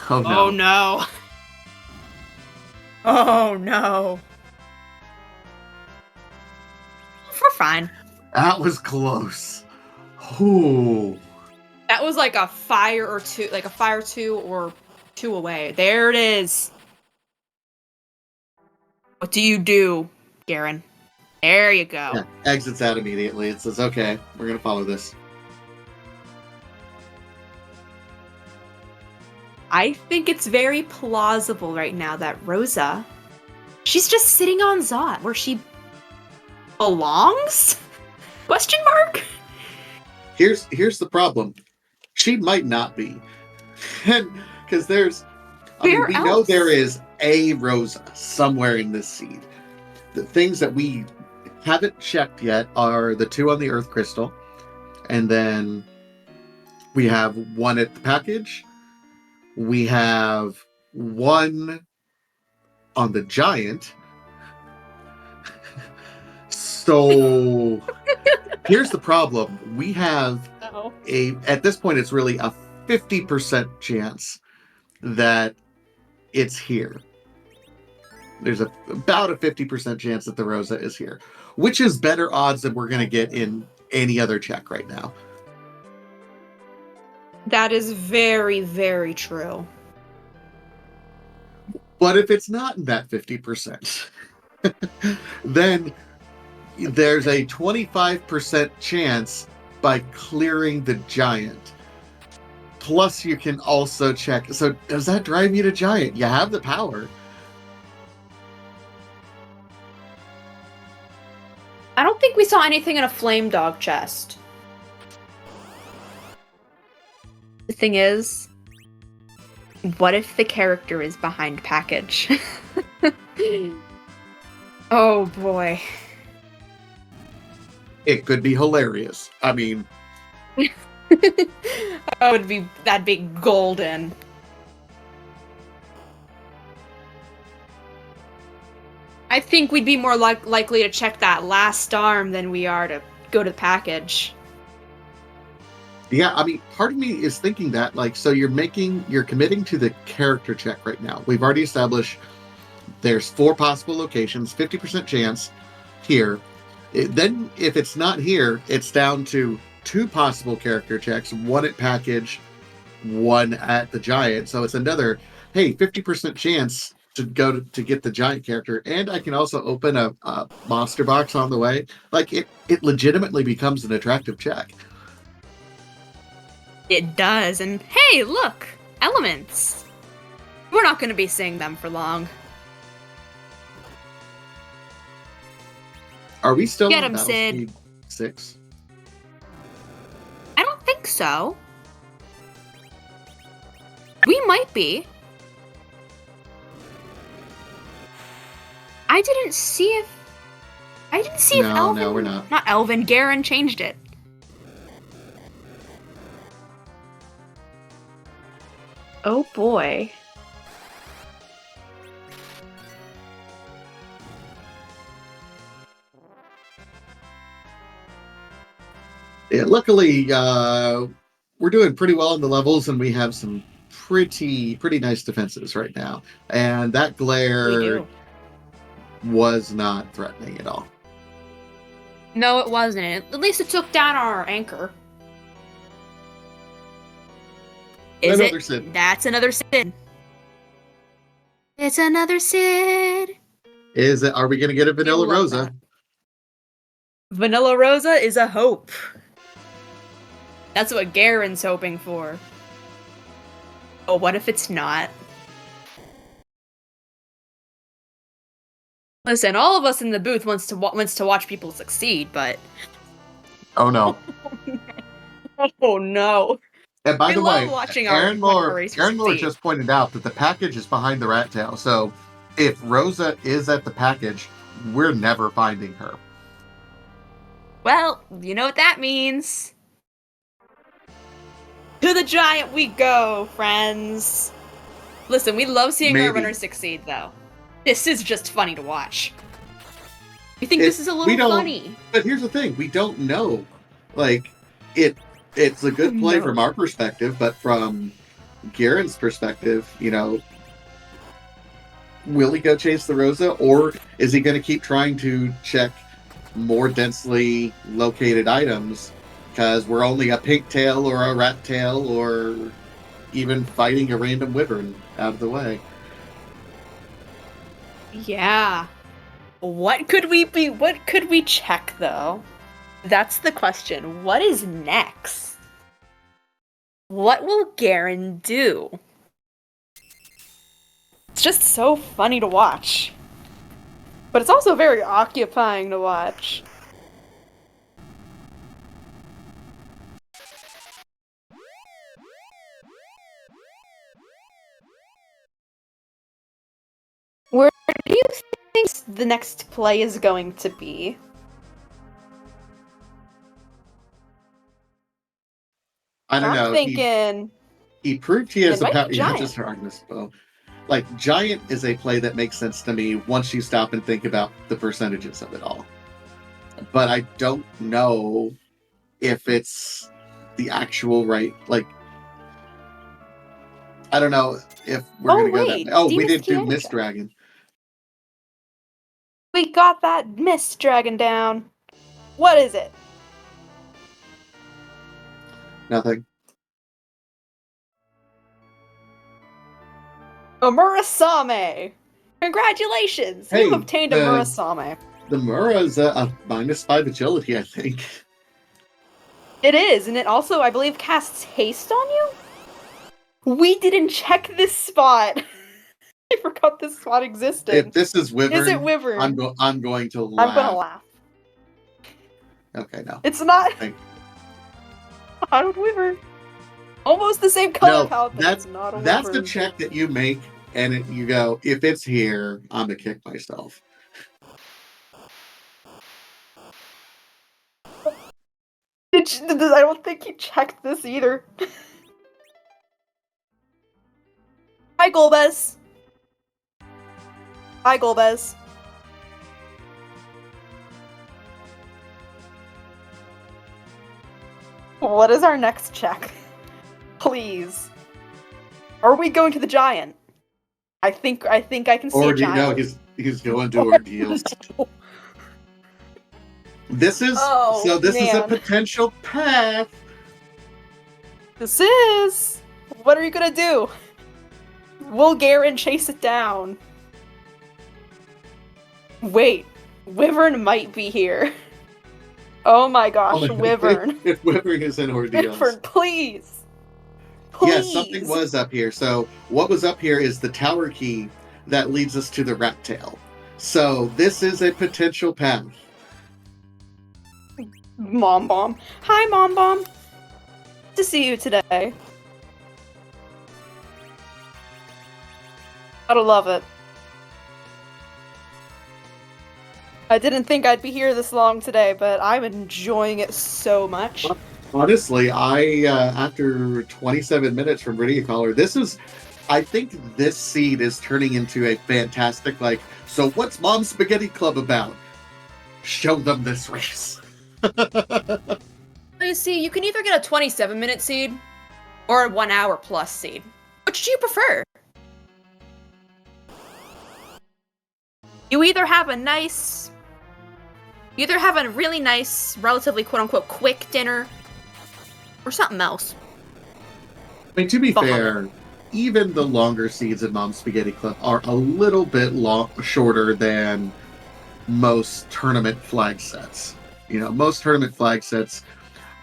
Oh no. Oh no. Oh no. We're fine. That was close. Ooh. That was like a fire or two or 2 away. There it is. What do you do, Garen? There you go. Yeah, exits out immediately. It says, okay, we're going to follow this. I think it's very plausible right now that Rosa, she's just sitting on Zot, where she belongs? Question mark? Here's the problem. She might not be. And because we know there is a Rosa somewhere in this seed. The things that we haven't checked yet are the 2 on the Earth Crystal, and then we have 1 at the package. We have 1 on the Giant. So here's the problem. We have at this point, it's really a 50% chance that it's here. There's about a 50% chance that the Rosa is here, which is better odds than we're going to get in any other check right now. That is very, very true. But if it's not in that 50%, then there's a 25% chance by clearing the Giant. Plus, you can also check. So, does that drive you to Giant? You have the power. I don't think we saw anything in a Flame Dog chest. The thing is, what if the character is behind package? Oh boy. It could be hilarious. I mean, that'd be golden. I think we'd be more likely to check that last arm than we are to go to the package. yeah, I mean, part of me is thinking that, like, so you're committing to the character check right now. We've already established there's 4 possible locations, 50% chance here. Then if it's not here, it's down to 2 possible character checks, 1 at package, 1 at the Giant. So it's another, hey, 50% chance to go to get the Giant character. And I can also open a monster box on the way. Like, it legitimately becomes an attractive check. It does, and hey, look! Elements! We're not going to be seeing them for long. Are we still Get on him, Sid. Battlespeed 6? I don't think so. We might be. I didn't see if Elvin... No, we're not. Not Elvin, Garen changed it. Oh boy. Yeah, luckily, we're doing pretty well in the levels, and we have some pretty nice defenses right now. And that We glare do. was not threatening at all. No, it wasn't. At least it took down our anchor. Is Another it? Sid. That's another Sid. It's another Sid. Is it? Are we going to get a Vanilla love Rosa? that. Vanilla Rosa is a hope. That's what Garen's hoping for. Oh, what if it's not? Listen, all of us in the booth wants to watch people succeed, but Oh no! oh no. And by We the love way, watching our Aaron Moore racers Moore succeed. just pointed out that the package is behind the rat tail. So if Rosa is at the package, we're never finding her. Well, you know what that means. To the giant we go, friends. Listen, we love seeing our Maybe. runners succeed, though. This is just funny to watch. You think It- this is a we little don't- funny? But here's the thing: we don't know. Like it's a good play No. from our perspective, but from Garen's perspective, will he go chase the Rosa, or is he going to keep trying to check more densely located items? Because we're only a pink tail or a rat tail, or even fighting a random wyvern out of the way. Yeah. What could we check, though? That's the question. What is next? What will Garen do? It's just so funny to watch. But it's also very occupying to watch. Where do you think the next play is going to be? I don't know. I'm thinking. He proved he has It a might power. be Yeah, Giant. just Artemis Bow. Like Giant is a play that makes sense to me once you stop and think about the percentages of it all. But I don't know if it's the actual right. Like, I don't know if we're Oh, gonna go wait, that. Oh, we Demon's did do Kiana Mist check. Dragon. We got that mist dragon down. What is it? Nothing. A Murasame! Congratulations! Hey, You've obtained a Murasame. The Mura is a -5 agility, I think. It is, and it also, I believe, casts haste on you? We didn't check this spot! I forgot this spot existed. If this is Wyvern, Is it Wyvern? I'm going to laugh. I'm gonna laugh. Okay, no. It's not. Thank- Not a Wyvern. Almost the same color No, palette, but that's- it's not a That's Wyvern. the check that you make, and you go, if it's here, I'm gonna kick myself. I don't think you checked this either. Hi, Golbez. Hi, Golbez. What is our next check? Please. Are we going to the giant? I think I can see a Or do you know giant. he's going to ordeals. This is Oh, this is a man. potential path. This is. What are you gonna do? Will Garen chase it down? Wait, Wyvern might be here. Oh my gosh, Oh my- Wyvern. If Wyvern is in ordeals. Wyvern, please. Please. Yes, something was up here. So what was up here is the tower key that leads us to the rat tail. So this is a potential path. Mom Bomb. Hi, Mom Bomb. Good to see you today. Gotta love it. I didn't think I'd be here this long today, but I'm enjoying it so much. Honestly, I after 27 minutes from Rydia Caller, I think this seed is turning into a fantastic, so what's Mom's Spaghetti Club about? Show them this race. You see, you can either get a 27-minute seed, Or a 1 hour plus seed. Which do you prefer? You either have a really nice, relatively quote-unquote quick dinner, or something else. I mean, to be Fun. fair, even the longer seeds in Mom's Spaghetti Club are a little bit shorter than most tournament flag sets. You know, most tournament flag sets,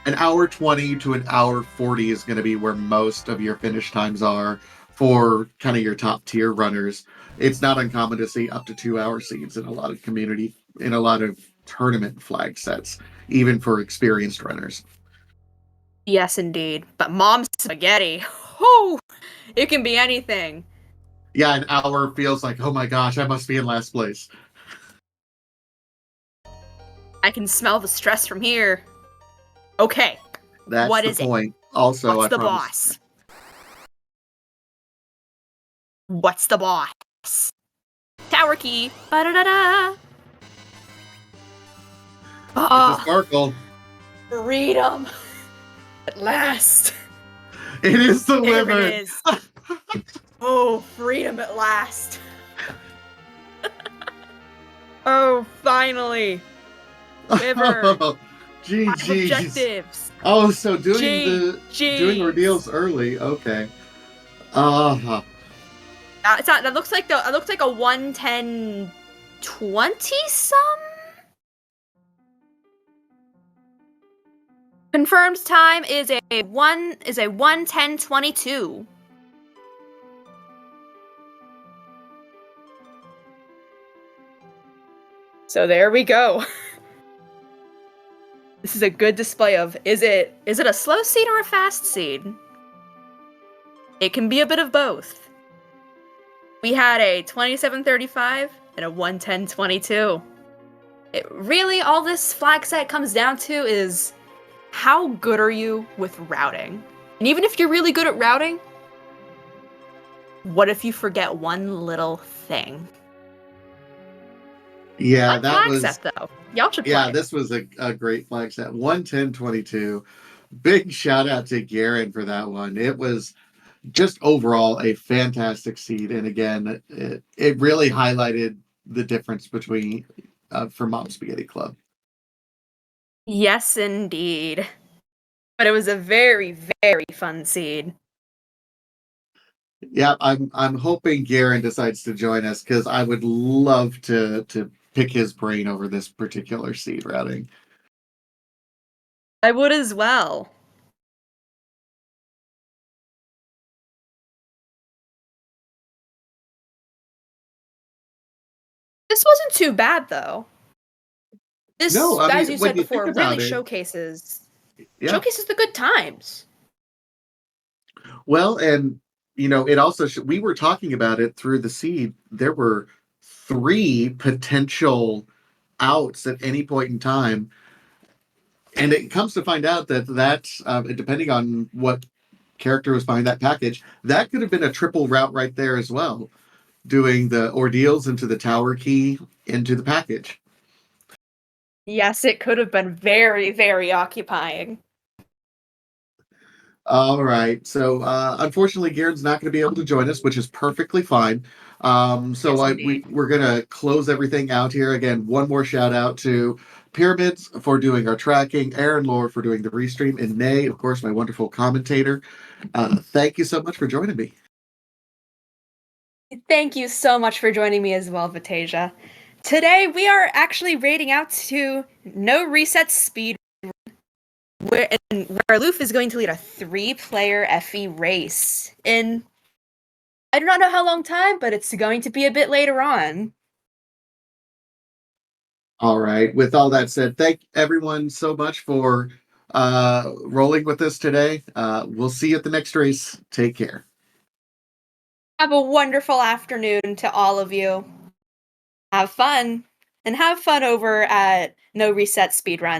an hour 20 to an hour 40 is going to be where most of your finish times are for kind of your top tier runners. It's not uncommon to see up to 2 hour seeds in a lot of tournament flag sets, even for experienced runners. Yes, indeed. But Mom's Spaghetti, whoo, it can be anything. Yeah, an hour feels like, oh my gosh, I must be in last place. I can smell the stress from here. Okay, That's what the is point. Also, What's I the promise. boss? What's the boss? Tower key. Ba-da-da-da. It's a Ah, sparkle. freedom. At last. It is the There wyvern. it is. Oh, freedom at last. Oh, finally. Wyvern. Oh, Five GG's. objectives. Oh, so doing Jeez. ordeals early. Okay. Uh-huh. It's not. That looks like a 110 20 some. Confirmed time is a 110:22. So there we go. This is a good display of is it a slow seed or a fast seed? It can be a bit of both. We had a 27:35 and a 110:22. Really, all this flag set comes down to is how good are you with routing? And even if you're really good at routing, what if you forget one little thing? Yeah, Fun that flag was. set though. Y'all should play. Yeah, this was a great flag set. 110-22. Big shout out to Garen for that one. It was just overall a fantastic seed. And again, it really highlighted the difference between for Mom Spaghetti Club. Yes, indeed. But it was a very, very fun seed. Yeah, I'm hoping Garen decides to join us because I would love to pick his brain over this particular seed routing. I would as well. This wasn't too bad though. This, No, I as mean you when said you think before, really about it, showcases yeah. the good times. Well, and it also we were talking about it through the seed. There were three potential outs at any point in time, and it comes to find out that depending on what character was behind that package, that could have been a triple route right there as well, doing the ordeals into the tower key into the package. Yes, it could have been very, very occupying. All right. So unfortunately, Garen's not going to be able to join us, which is perfectly fine. So Yes, indeed. we're going to close everything out here. Again, one more shout out to Pyramids for doing our tracking, Aaron Lord for doing the restream, and Nay, of course, my wonderful commentator. Thank you so much for joining me. Thank you so much for joining me as well, Vitasia. Today we are actually raiding out to No Reset Speed, where Loof is going to lead a 3-player FE race in I do not know how long time, but it's going to be a bit later on. All right. With all that said, thank everyone so much for rolling with us today. We'll see you at the next race. Take care. Have a wonderful afternoon to all of you. Have fun. And have fun over at No Reset Speedrun.